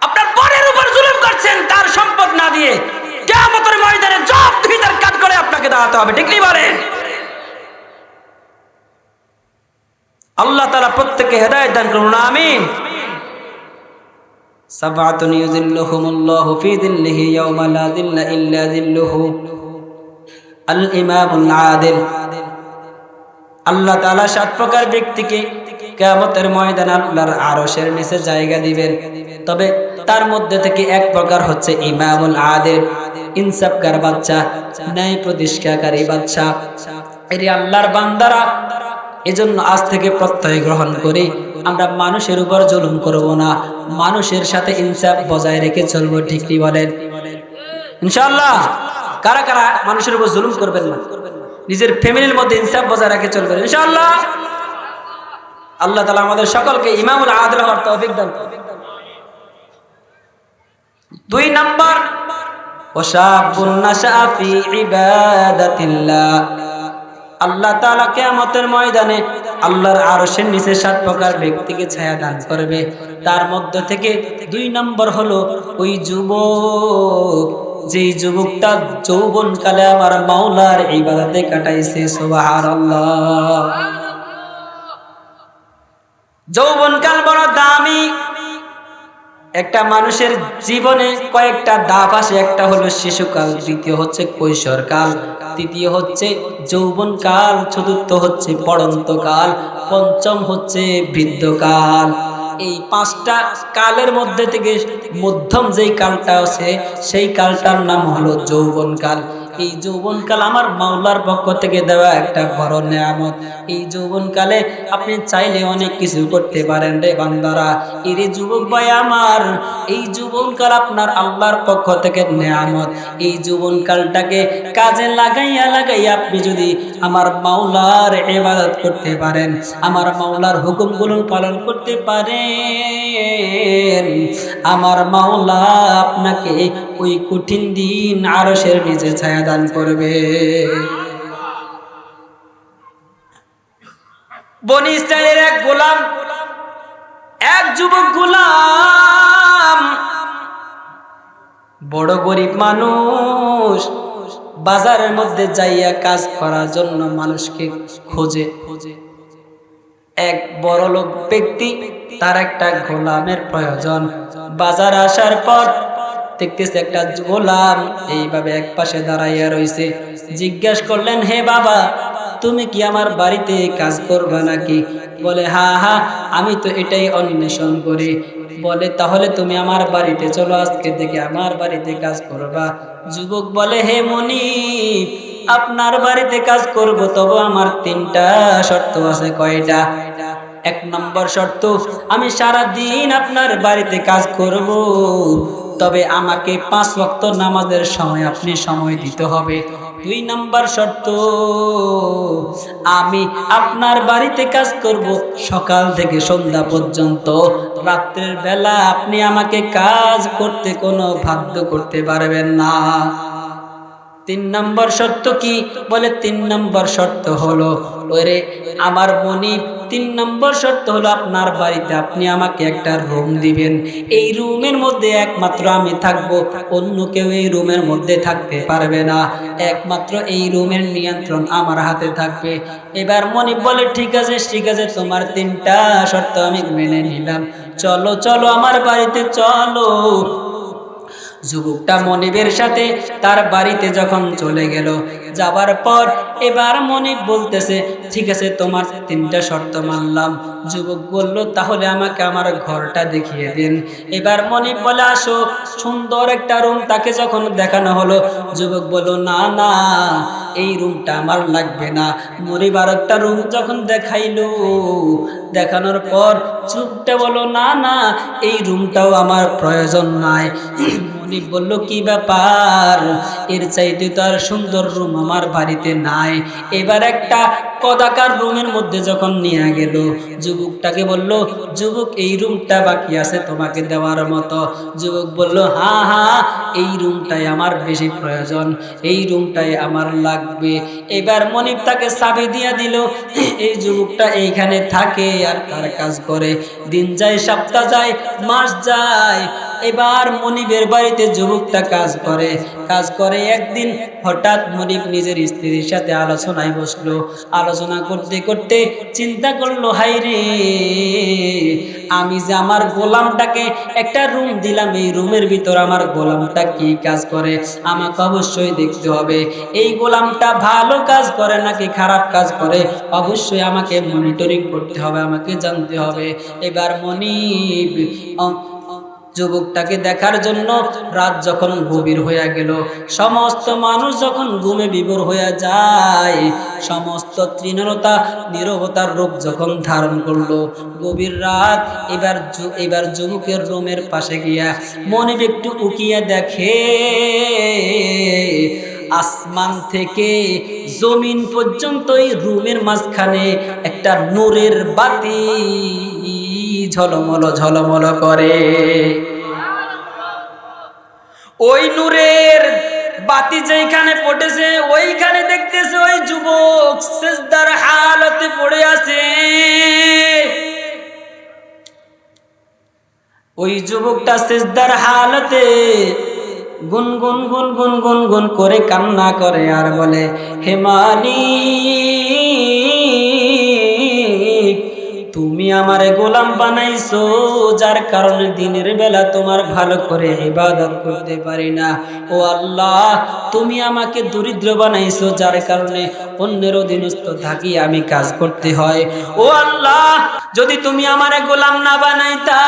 আপনার বোনের উপর জুলুম করছেন তার সম্পদ না দিয়ে, কিয়ামতের ময়দানে জব দিয়ে তার কাট করে আপনাকে দাঁড়াতে হবে, ঠিক নি বলেন? আল্লাহ তাআলা প্রত্যেককে হেদায়েত দান করুন, আমিন। সাবআতুন ইউযিল্লুহুমুল্লাহু ফি যিল্লিহি ইয়াওমা লা যিল্লা ইল্লা যিল্লুহু, আল ইমামুল আদিল। আল্লাহ তাআলা 7 প্রকার ব্যক্তিকে কিয়ামতের ময়দানে আল্লাহর আরশের নিচে জায়গা দিবেন, তবে তার মধ্যে থেকে এক প্রকার হচ্ছে ইমামুল আদিল, ইনসাফকার বাদশা, ন্যায় প্রতিষ্ঠাকারী বাদশা। এরে আল্লাহর বান্দারা, এজন্য আজ থেকে প্রত্যয় গ্রহণ করি, আমরা মানুষের উপর জুলুম করব না, মানুষের সাথে ইনসাফ বজায় রেখে চলবো, ঠিক কি বলেন? ইনশাআল্লাহ। কারা কারা মানুষের উপর জুলুম করবেন না, নিজের ফ্যামিলির মধ্যে ইনসাফ বজায় রেখে চলবেন ইনশাআল্লাহ? আল্লাহ তাআলা আমাদের সকলকে ইমামুল আদল হওয়ার তৌফিক দান করুন। 2 নাম্বার, ওয়াশাবুন নাশা ফি ইবাদাতিল্লাহ। আল্লাহ তাআলা কিয়ামতের ময়দানে আল্লাহর আরশের নিচে 7 প্রকার ব্যক্তিকে ছায়া দান করবে, তার মধ্য থেকে 2 নম্বর হলো ওই যুবক, যেই যুবকটা যৌবনকালে আমার মাওলার ইবাদতে কাটাইছে, সুবহানাল্লাহ। যৌবনকাল বড় দামি, একটা মানুষের জীবনে কয়েকটা ধাপ আসে, একটা হলো শিশুকাল, দ্বিতীয় হচ্ছে কৈশোরকাল, তৃতীয় হচ্ছে যৌবনকাল, চতুর্থ হচ্ছে পড়ন্তকাল, পঞ্চম হচ্ছে বৃদ্ধকাল। এই 5টা কালের মধ্যে থেকে মধ্যম যেই কালটা আছে সেই কালটার নাম হলো যৌবনকাল। এই যৌবনকাল আমার মাওলার পক্ষ থেকে দেওয়া একটা বড় নিয়ামত। এই যৌবনকালে আপনি চাইলে অনেক কিছু করতে পারেন রে বান্দারা। এরে যুবক ভাই আমার, এই যৌবনকাল আপনার আল্লাহর পক্ষ থেকে নেয়ামত। এই যৌবনকালটাকে কাজে লাগাইয়া আপনি যদি আমার মাওলার ইবাদত করতে পারেন, আমার মাওলার হুকুমগুলো পালন করতে পারেন, আমার মাওলা আপনাকে ওই কঠিন দিন আরশের নিচে ছায়া দান করবে। বনি ইসরাইলের এক গোলাম, এক যুবক গোলাম, বড় গরিব মানুষ, বাজারের মধ্যে যাইয়া কাজ করার জন্য মানুষকে খোঁজে। এক বড় লোক ব্যক্তি, তার একটা গোলামের প্রয়োজন। বাজার আসার পর দেখতেছে একটা গোলাম এইভাবে এক পাশে দাঁড়াইয়া রইছে। জিজ্ঞেস করলেন, হে বাবা, তুমি কি আমার বাড়িতে কাজ করবা নাকি? বলে, হ্যাঁ হ্যাঁ, আমি তো এটাই অন্বেষণ করি। বলে, তাহলে তুমি আমার বাড়িতে চলো, আজকে থেকে আমার বাড়িতে কাজ করবা। যুবক বলে, হে মনিব, আপনার বাড়িতে কাজ করব, তবে আমার 3টা শর্ত আছে। কয়টা? 1 নম্বর শর্ত, আমি সারা দিন আপনার বাড়িতে কাজ করব, তবে আমাকে 5 ওয়াক্ত নামাজের সময় আপনি সময় দিতে হবে। 2 নম্বর শর্ত, আমি আপনার বাড়িতে কাজ করব সকাল থেকে সন্ধ্যা পর্যন্ত, রাত্রের বেলা আপনি আমাকে কাজ করতে কোনো বাধ্য করতে পারবেন না। 3 নম্বর শর্ত কি? বলে, 3 নম্বর শর্ত হলো, ওরে আমার মনিব, 3 নম্বর শর্ত হলো আপনার বাড়িতে আপনি আমাকে একটা রুম দিবেন। এই রুমের মধ্যে একমাত্র আমি থাকবো, অন্য কেউ এই রুমের মধ্যে থাকতে পারবে না। একমাত্র এই রুমের নিয়ন্ত্রণ আমার হাতে থাকবে। এবার মনিব বলে, ঠিক আছে ঠিক আছে, তোমার 3টা শর্ত আমি মেনে নিলাম, চলো চলো আমার বাড়িতে চলো। যুবকটা মনিবের সাথে তার বাড়িতে যখন চলে গেল, যাবার পর এবার মনিব বলতেছে, ঠিক আছে তোমার 3টা শর্ত মানলাম। যুবক বলল, তাহলে আমাকে আমার ঘরটা দেখিয়ে দিন। এবার মনিব বলে, আসো। সুন্দর একটা রুম তাকে যখন দেখানো হলো, যুবক বলল, না না, এই রুমটা আমার লাগবে না। মনিব আর একটা রুম যখন দেখাইলো, দেখানোর পর যুবকটা বলল, না না, এই রুমটাও আমার প্রয়োজন নাই। মনিব বলল, কি ব্যাপার, এর চাইতে তো আর সুন্দর রুম আমার বাড়িতে নাই। এবার একটা কদাকার রুমের মধ্যে যখন নিয়ে গেল, যুবকটাকে বলল, যুবক এই রুমটা বাকি আছে তোমাকে দেওয়ার মতো। যুবক বলল, হ্যাঁ হ্যাঁ, এই রুমটাই আমার বেশি প্রয়োজন, এই রুমটাই আমার লাগবে। এবার মনিব তাকে চাবি দিয়া দিল। এই যুবকটা এইখানে থাকে আর তার কাজ করে। দিন যায়, সপ্তাহ যায়, মাস যায়। এবার মনিবের বাড়িতে যুবকটা কাজ করে। একদিন হঠাৎ মনিব নিজের স্ত্রীর সাথে আলোচনায় বসলো। আলোচনা করতে করতে চিন্তা করলো, হায় রে, আমি যে আমার গোলামটাকে একটা রুম দিলাম, এই রুমের ভিতর আমার গোলামটা কি কাজ করে, আমাকে অবশ্যই দেখতে হবে। এই গোলামটা ভালো কাজ করে নাকি খারাপ কাজ করে, অবশ্যই আমাকে মনিটরিং করতে হবে, আমাকে জানতে হবে। এবার মনিব যুবকটাকে দেখার জন্য রাত যখন গভীর হয়ে গেল, সমস্ত মানুষ যখন ঘুমে বিভোর হয়ে যায়, সমস্ত তৃণলতা নীরবতার রূপ যখন ধারণ করলো, গভীর রাত। এবার যুবকের রুমের পাশে গিয়া মনিব একটু উকিয়া দেখে, আসমান থেকে জমিন পর্যন্ত এই রুমের মাঝখানে একটা নূরের বাতি ঝলমল ঝলমল করে। ওই নূরের বাতি যেখানে পড়েছে, ওইখানে দেখতেছে ওই যুবক সিজদার হালতে পড়ে আছে। ওই যুবকটা সিজদার হালতে গুনগুন গুনগুন গুনগুন করে কান্না করে আর বলে, হে মালিক, তুমি আমারে গোলাম বানাইছো, যার কারণে দিনের বেলা তোমার ভালো করে ইবাদত করতে পারি না। ও আল্লাহ, তুমি আমাকে দরিদ্র বানাইছো, যার কারণে অন্যের অধীনস্থ থাকি আমি কাজ করতে হয়। ও আল্লাহ, যদি তুমি আমারে গোলাম না বানাইতা,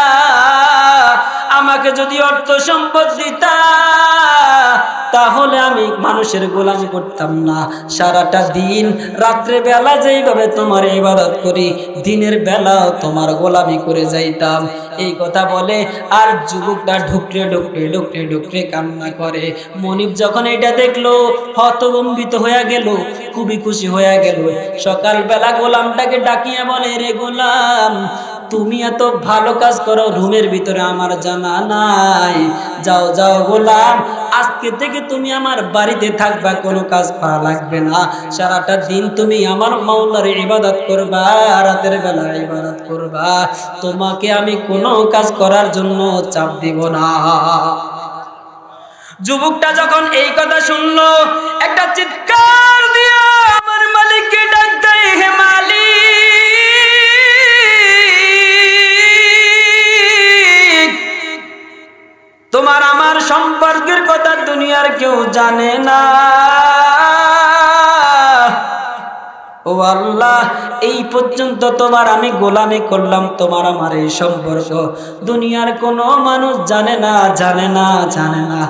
আমাকে যদি অর্থ সম্পদ দিতা, তাহলে আমি মানুষের গোলামি করতাম না। সারাটা দিন রাত্রে বেলা যেইভাবে তোমার ইবাদত করি, দিনের বেলাও তোমার গোলামি করে যাইতাম। এই কথা বলে আর যুবকটা ঢুকরে ঢুকরে ঢুকরে ঢুকরে কান্না করে। মনিব যখন এটা দেখলো হতভম্বিত হয়ে গেল, খুবই খুশি হয়ে গেল। সকালবেলা গোলামটাকে ডাকিয়া বলে, রে গোলাম, তুমি এত ভালো কাজ করো রুমের ভিতরে আমার জানা নাই। যাও যাও গোলাম, আজকে থেকে তুমি আমার বাড়িতে থাকবা, কোনো কাজ করা লাগবে না। সারাটা দিন তুমি আমার মাওলার ইবাদত করবা, রাতের বেলা ইবাদত করবা, তোমাকে আমি কোনো কাজ করার জন্য চাপ দিব না। যুবকটা যখন এই কথা শুনলো, একটা চিৎকার দিয়ে আমার মালিককে ডাক দেয়, হে মালিক, তোমার আমার সম্পর্কের কথা দুনিয়ার কেউ জানে না। ও আল্লাহ, এই পর্যন্ত তোমার আমি গোলামি করলাম, তোমার আমার এই সম্পর্ক দুনিয়ার কোনো মানুষ জানে না, জানে না, জানে না।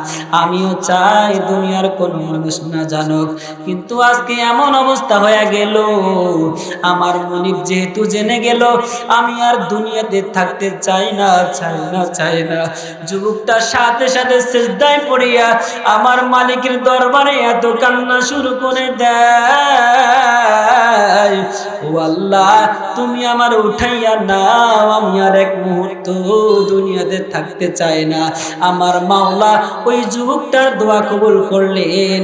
আমিও চাই দুনিয়ার কোনো মানুষ না জানুক, কিন্তু আজকে এমন অবস্থা হয়ে গেল, আমার মনিব যেহেতু জেনে গেল, আমি আর দুনিয়াতে থাকতে চাই না, চাই না, চাই না। যুবকটা সাথে সাথে সিজদায় পড়িয়া আমার মালিকের দরবারে এত কান্না শুরু করে দেয়, ও আল্লাহ, তুমি আমার উঠাইয়া নাও, আমি আর এক মুহূর্ত দুনিয়াতে থাকতে চাই না। আমার মাওলা ওই যুবকটার দোয়া কবুল করলেন,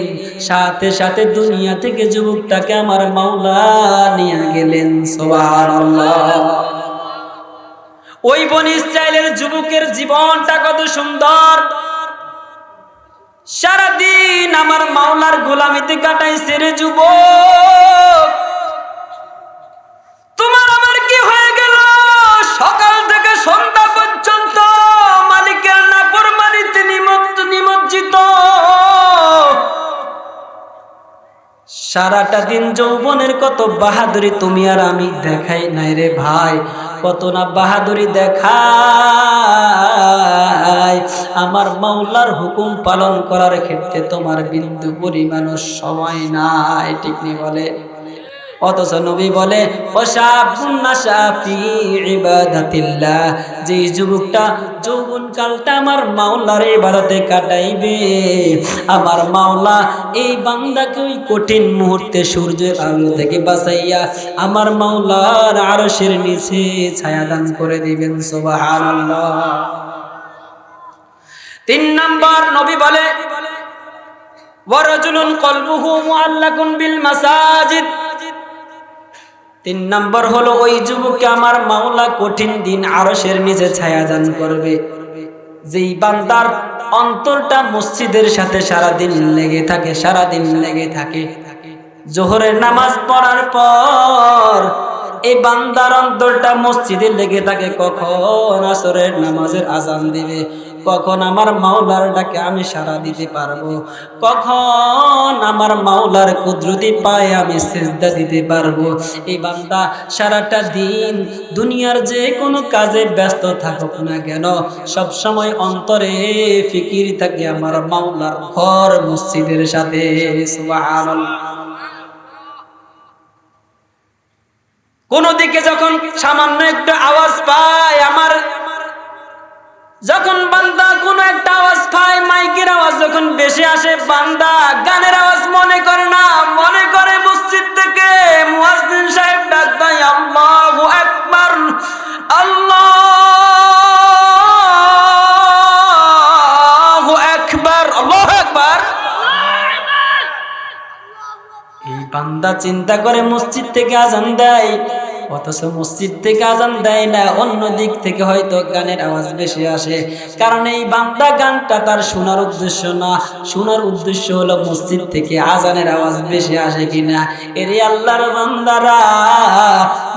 সাথে সাথে দুনিয়া থেকে যুবকটাকে আমার মাওলা নিয়ে গেলেন। সুবহানাল্লাহ। ওই বনি ইসরাইলের যুবকের জীবনটা কত সুন্দর, সারাদিন আমার মাওলার গোলামিতে কাটাইছে রে যুবক। তোমার আমার কি হয়ে গেল? সকাল থেকে সন্ধ্যা পর্যন্ত মালিকের নাফরমানিতে নিমজ্জিত, সারাটা দিন যৌবনের কত বাহাদুরি তুমি আর আমি দেখাই নাই রে ভাই, কত না বাহাদুরি দেখাই। আমার মাওলার হুকুম পালন করার ক্ষেত্রে তোমার বিন্দু পরিমাণও সময় নাই, ঠিক নেই বলে। অথচ নবী বলে, ওয়াশাবুন নাশা ফি ইবাদাতিল্লাহ, যে যুবকটা যৌবন কালটা আমার মাওলার ইবাদতে কাটাইবে, আমার মাওলা এই বান্দাকে ওই কঠিন মুহূর্তে সূর্যের আলো থেকে বাঁচাইয়া আমার মাওলার আরশের নিচে ছায়া দান করে দিবেন। সুবহানাল্লাহ। 3 নাম্বার নবী বলে, ওয়ারাজুলুন কলবুহু মুআল্লাকুন বিল মাসাজিদ। 3 নাম্বার হলো ওই যুবককে আমার মাওলা কঠিন দিন আরশের নিচে ছায়া দান করবে, যেই বান্দার অন্তরটা মসজিদের সাথে সারাদিন লেগে থাকে, সারাদিন লেগে থাকে। জোহরের নামাজ পড়ার পর এই বান্দার অন্তরটা মসজিদে লেগে থাকে, কখন আসরের নামাজের আজান দিবে, কখন আমার মাওলার ডাকে আমি সাড়া দিতে পারবো, কখন আমার মাওলার কুদরতি পায়ে আমি সিজদা দিতে পারবো। এই বান্দা সারাটা দিন দুনিয়ার যে কোনো কাজে ব্যস্ত থাকুক না কেন, সব সময় অন্তরে ফিকির থাকে আমার মাওলার ঘর মসজিদের সাথে। সুবহানাল্লাহ। কোন দিকে যখন সামান্য একটা আওয়াজ পায়, আমার যখন বান্দা কোন একটা আওয়াজ পায়, মাইকের আওয়াজ যখন বেশি আসে, বান্দা গানের আওয়াজ মনে করে না, মনে করে মসজিদ থেকে মুয়াজ্জিন সাহেব ডাক দেয়, আল্লাহু আকবার, আল্লাহু আকবার, আল্লাহু আকবার। এই বান্দা চিন্তা করে মসজিদ থেকে আজান দেয়, অথচ মসজিদ থেকে আজান দেয় না, অন্য দিক থেকে হয়তো গানের আওয়াজ বেশি আসে। কারণ এই বান্দা গানটা তার শোনার উদ্দেশ্য না, শোনার উদ্দেশ্য হলো মসজিদ থেকে আজানের আওয়াজ বেশি আসে কিনা। এরে আল্লাহর বান্দারা,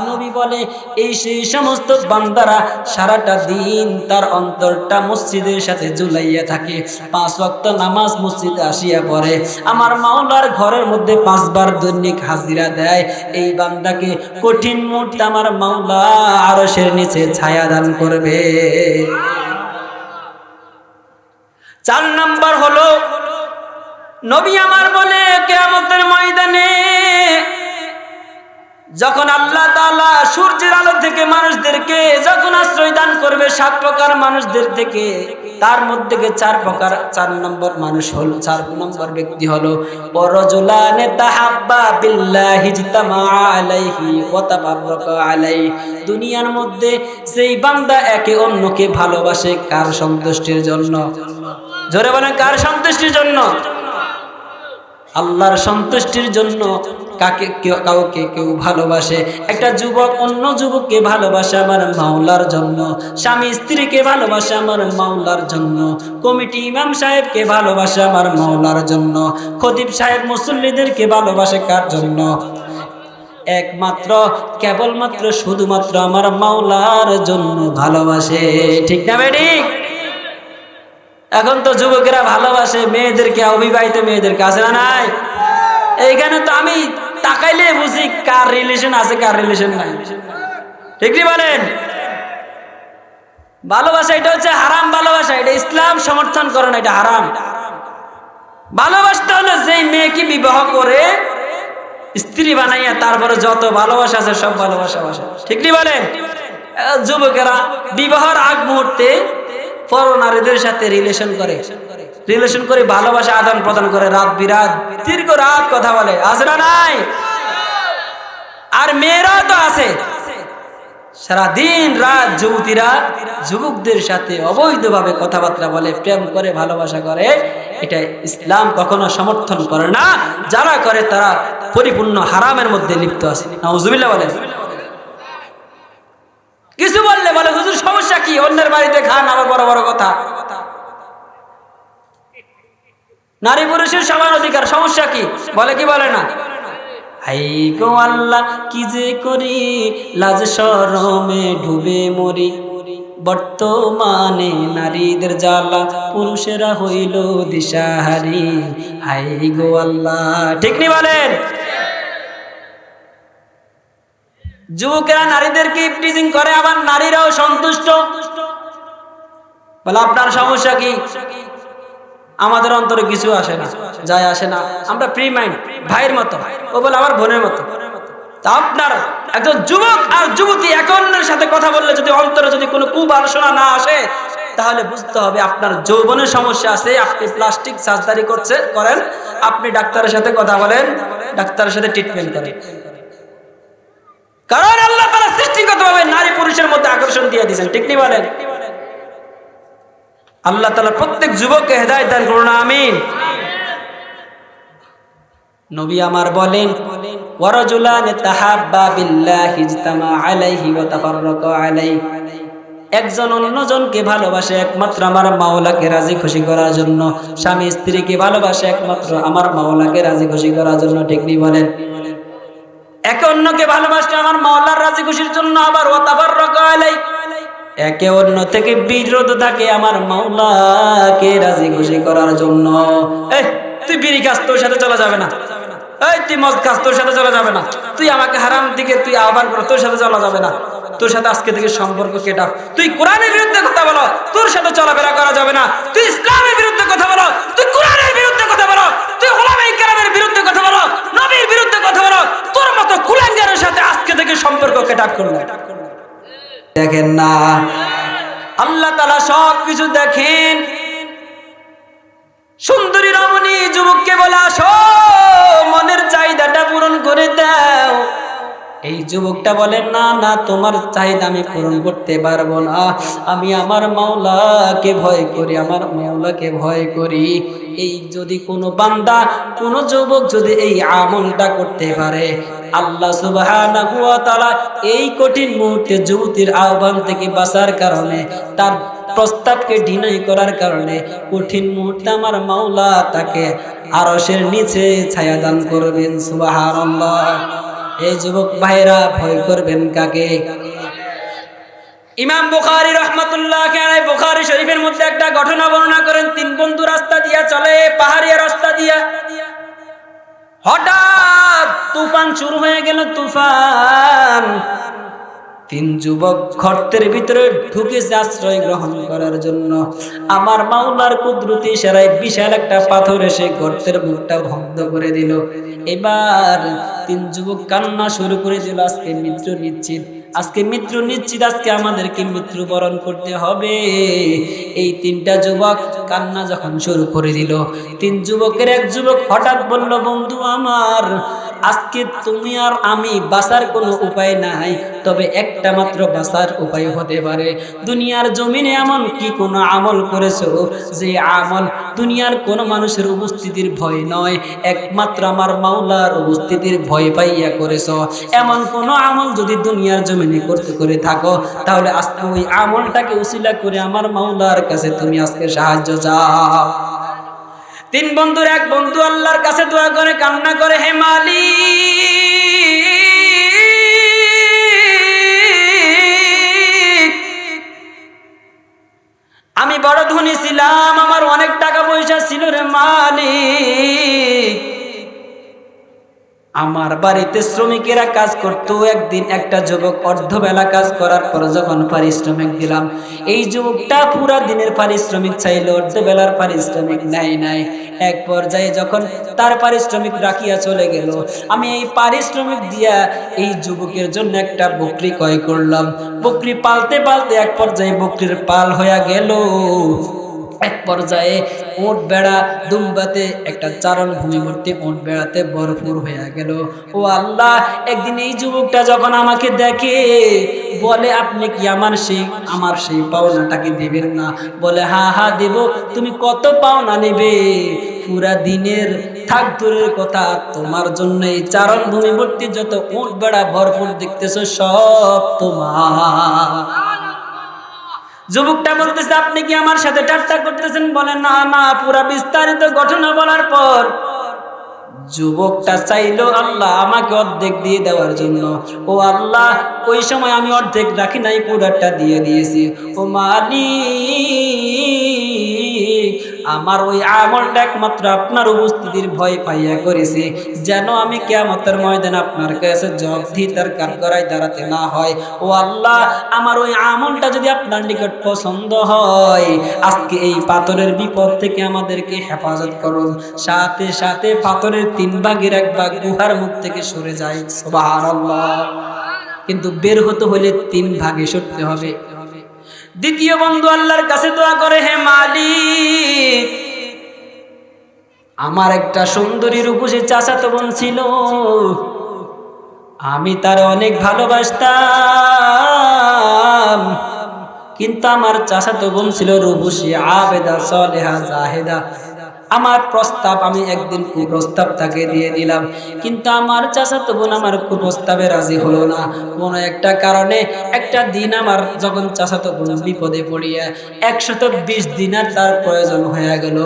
নবী বলে এই সেই সমস্ত বান্দারা সারাটা দিন তার অন্তরটা মসজিদের সাথে ঝুলাইয়া থাকে, 5 ওয়াক্ত নামাজ মসজিদে আসিয়া পড়ে, আমার মাওলার ঘরের মধ্যে 5 বার দৈনিক হাজিরা দেয়। এই বান্দাকে কঠিন মুহূর্তে আমার মাওলা আরশের নিচে ছায়া দান করবে। 4 নাম্বার হলো নবী আমার বলে কিয়ামতের ময়দানে যখন আল্লাহ তাআলা সূর্যের আলো থেকে মানুষদেরকে যখন আশ্রয় দান করবে 7 প্রকার মানুষদের থেকে, তার মধ্যে 4 নম্বর মানুষ হলো, 4 নম্বর ব্যক্তি হলো ওয়ারাজুলান তাহাব্বা বিল্লাহি ইজতামা আলাইহি ওয়া তাফাররাকা আলাইহি। দুনিয়ার মধ্যে যেই বান্দা একে অন্যকে ভালোবাসে কার সন্তুষ্টির জন্য? জোরে বলেন, কার সন্তুষ্টির জন্য? আল্লাহর সন্তুষ্টির জন্য। কাউকে কেউ ভালোবাসে, একটা যুবক অন্য যুবককে ভালোবাসে আমার মাওলার জন্য, স্বামী স্ত্রীকে ভালোবাসে আমার মাওলার জন্য, কমিটি ইমাম সাহেবকে ভালোবাসে আমার মাওলার জন্য, খতিব সাহেব মুসল্লিদেরকে ভালোবাসে কার জন্য? একমাত্র কেবলমাত্র শুধুমাত্র আমার মাওলার জন্য ভালোবাসে। ঠিক না বেঠিক? এখন তো যুবকেরা ভালোবাসে মেয়েদেরকে, অবিবাহিত মেয়েদেরকে, আছে না নাই? এইখানে তো আমি তাকাইলে বুঝি কার রিলেশন আছে কার রিলেশন নাই। ঠিক কি বলেন? ভালোবাসা এটা হচ্ছে হারাম ভালোবাসা, এটা ইসলাম সমর্থন করে না, এটা হারাম। ভালোবাসতে হলো যেই মেয়েকে বিবাহ করে স্ত্রী বানাইয়া তারপরে যত ভালোবাসা আছে সব ভালোবাসা বাসা। ঠিক কি বলেন? যুবকেরা বিবাহের আগ মুহূর্তে পর নারীদের সাথে রিলেশন করে ভালোবাসা আদান প্রদান করে, রাত বিরাত দীর্ঘ রাত কথা বলে, আছে না নাই? আর মেয়েরা তো আছে সারাদিন রাত যুবতীরা যুবকদের সাথে অবৈধভাবে কথাবার্তা বলে, প্রেম করে, ভালোবাসা করে। এটা ইসলাম কখনো সমর্থন করে না। যারা করে তারা পরিপূর্ণ হারামের মধ্যে লিপ্ত আছে। নাউজুবিল্লাহ বলেন। কিছু বললে বলে হুজুর সমস্যা কি, অন্যের বাড়িতে খান, আবার বড় বড় কথা। নারী পুরুষের সমান অধিকার, সমস্যা কি? বলে কি বলে না? হাই গো আল্লাহ কি যে করি, লাজ শরমে ডুবে মরি, বর্তমানে নারীদের জ্বালা পুরুষেরা হইল দিশাহারি। হাই গো আল্লাহ। ঠিক নি বলেন? যুবকেরা নারীদেরকে ইফটিজিং করে, আবার নারীরাও সন্তুষ্ট। বলে আপনার সমস্যা কি? আমাদের অন্তরে কিছু আসে না, যায় আসে না, আমরা ফ্রি মাইন্ড, ভাইয়ের মতো। ও বলে আমার বোনের মতো। তা আপনার একজন যুবক আর যুবতী একে অন্যের সাথে কথা বললে যদি অন্তরে যদি কোনো কুবাসনা না আসে, তাহলে বুঝতে হবে আপনার যৌবনের সমস্যা আছে। আপনি প্লাস্টিক সার্জারি করেন, আপনি ডাক্তারের সাথে কথা বলেন, ডাক্তারের সাথে ট্রিটমেন্ট করেন। কারণ আল্লাহ তাআলা সৃষ্টিগতভাবে নারী পুরুষের মধ্যে আকর্ষণ দিয়ে দিয়েছেন। ঠিক নি বলেন? আল্লাহ তাআলা প্রত্যেক যুবককে হেদায়েত দান করুন, আমিন। নবী আমার বলেন ওয়ারাজুলান তাহাব্বা বিল্লাহি ইজতামা আলাইহি ওয়া তাফাররাকা আলাইহি। একজন অন্যজনকে ভালোবাসে একমাত্র আমার মাওলাকে রাজি খুশি করার জন্য, স্বামী স্ত্রীকে ভালোবাসে একমাত্র আমার মাওলাকে রাজি খুশি করার জন্য। ঠিক নি বলেন? একে অন্যকে ভালোবাসে আমার মাওলার রাজি খুশির জন্য, আবার ওয়া তাফাররাকা আলাইহি একে অন্য থেকে বিরত থাকে আমার মাওলাকে রাজি খুশি করার জন্য। এই তুই বিড়ি খাস, তোর সাথে চলা যাবে না। এই তুই মদ খাস, তোর সাথে চলা যাবে না। তুই আমাকে হারাম দিকে তুই আহ্বান কর, তোর সাথে চলা যাবে না। তোর সাথে আজকে থেকে সম্পর্ক কেটা। তুই কোরআনের বিরুদ্ধে কথা বলো, তোর সাথে চলাফেরা করা যাবে না। তুই ইসলামের বিরুদ্ধে কথা বলো, তুই কোরআনের বিরুদ্ধে কথা বলো, তুই উলামায়ে কেরামের বিরুদ্ধে কথা বলো, নবীর বিরুদ্ধে কথা বলো, তোর মতো কুলাঙ্গারের সাথে আজকে থেকে সম্পর্ক কেটা করলো। দেখেন না আল্লাহ তাআলা সব কিছু দেখেন। সুন্দরী রমণী যুবককে বলে আসো, মনের চাহিদাটা পূরণ করে দাও। এই যুবকটা বলে না না, তোমার চাহিদা আমি পূরণ করতে পারবো না। আমি আমার মাওলাকে ভয় করি, আমার মাওলাকে ভয় করি। এই যদি কোনো বান্দা, কোনো যুবক যদি এই আমলটা করতে পারে, আল্লাহ সুবহানাহু ওয়া তাআলা এই কঠিন মুহূর্তে যুবতীর আহ্বান থেকে বাঁচার কারণে, তার প্রস্তাবকে ডিনাই করার কারণে কঠিন মুহূর্তে আমার মাওলা তাকে আরশের নিচে ছায়া দান করবেন। সুবহানাল্লাহ। এই যুবক ভাইরা ভয় করবেন কাকে? ইমাম বুখারী রাহমাতুল্লাহি আলাইহি বুখারী শরীফের মধ্যে একটা ঘটনা বর্ণনা করেন। 3 বন্ধু রাস্তা দিয়া চলে, পাহাড়িয়া রাস্তা দিয়া। হঠাৎ তুফান শুরু হয়ে গেল। তুফান তিন যুবক গর্তের ভিতরে ঢুকেছে আশ্রয় গ্রহণ করার জন্য। আমার মাওলার কুদরতি ইশারায় বিশাল একটা পাথর এসে গর্তের মুখটা বন্ধ করে দিল। এবার তিন যুবক কান্না শুরু করে দিল, আজকে মৃত্যু নিশ্চিত, আজকে মৃত্যু নিশ্চিত, আজকে আমাদেরকে মৃত্যুবরণ করতে হবে। এই তিনটা যুবক কান্না যখন শুরু করে দিল, তিন যুবকের এক যুবক হঠাৎ বলল, বন্ধু আমার, আজকে তুমি আর আমি বাঁচার কোনো উপায় নাই, তবে একটা মাত্র বাঁচার উপায় হতে পারে। দুনিয়ার জমিনে এমন কি কোনো আমল করেছো যে আমল দুনিয়ার কোনো মানুষের উপস্থিতির ভয় নয়, একমাত্র আমার মাওলার উপস্থিতির ভয় পাইয়া করেছো? এমন কোনো আমল যদি দুনিয়ার জমিনে করতে করে থাকো, তাহলে আজকে ওই আমলটাকে উসিলা করে আমার মাওলার কাছে তুমি আজকে সাহায্য চাও। তিন বন্ধুর এক বন্ধু আল্লাহর কাছে দোয়া করে কান্না করে, হে মালিক, আমি বড় ধনী ছিলাম, আমার অনেক টাকা পয়সা ছিল রে মালিক। আমার বাড়িতে শ্রমিকেরা কাজ করতো, একদিন একটা যুবক অর্ধবেলা কাজ করার পর যখন পারিশ্রমিক দিলাম, এই যুবকটা পুরা দিনের পারিশ্রমিক চাইলো, অর্ধবেলার পারিশ্রমিক নাই। এক পর্যায়ে যখন তার পারিশ্রমিক রাখিয়া চলে গেল, আমি এই পারিশ্রমিক দিয়া এই যুবকের জন্য একটা বকরি ক্রয় করলাম। বকরি পালতে পালতে এক পর্যায়ে বকরির পাল হয়ে গেল। এক পর্যায়ে উট বেড়া দুম্বাতে একটা চারণ ভূমি ভর্তি উট বেড়াতে ভরপুর হয়ে গেল। ও আল্লাহ, একদিন এই যুবকটা যখন আমাকে দেখে বলে, আপনি কি আমার সেই পাওনাটাকে দেবেন না? বলে, হ্যাঁ দেব। তুমি কত পাওনা নেবে? পুরা দিনের থাক দূরের কথা, তোমার জন্য এই চারণ ভূমি ভর্তি যত উট বেড়া ভরপুর দেখতেছো সব তোমার। যুবকটা বলতেছে, আপনি কি আমার সাথে ঠাট্টা করতেছেন? বলে, না। পুরা বিস্তারিত ঘটনা বলার পর যুবকটা চাইলো আল্লাহ আমাকে অর্ধেক দিয়ে দেওয়ার জন্য। ও আল্লাহ, ওই সময় আমি অর্ধেক রাখি নাই, পুরাটা দিয়ে দিয়েছি। ও মালিক, আমার ওই আমলটা একমাত্র আপনার উপস্থিতির ভয় পাইয়া করেছে, যেন আমি কিয়ামতের ময়দানে আপনার কাছে জবাবদিহিতার কাঠগড়ায় দাঁড়াতে না হয়। ও আল্লাহ, আমার ওই আমলটা যদি আপনার নিকট পছন্দ হয়, আজকে এই পাথরের বিপদ থেকে আমাদেরকে হেফাজত করুন। সাথে সাথে পাথরের 3 ভাগের 1 ভাগ গুহার মুখ থেকে সরে যায়। সুবহানাল্লাহ। কিন্তু বের হতে হলে 3 ভাগে সরতে হবে। দ্বিতীয় বন্ধু আল্লাহর কাছে দোয়া করে, হে মালিক, আমার একটা সুন্দরী রূপসী চাচাতো বোন ছিল, আমি তার অনেক ভালোবাসতাম, কিন্তু আমার চাচাতো বোন ছিল রূপসী, আবেদা, সালেহা, জাহেদা। আমার প্রস্তাব, আমি একদিন কুপ্রস্তাব তাকে দিয়ে দিলাম, কিন্তু আমার চাচাতো বোন আমার কুপ্রস্তাবে রাজি হলো না। কোনো একটা কারণে একটা দিন আমার যখন চাচাতো বোন বিপদে পড়িয়া 120 দিনার তার প্রয়োজন হয়ে গেল,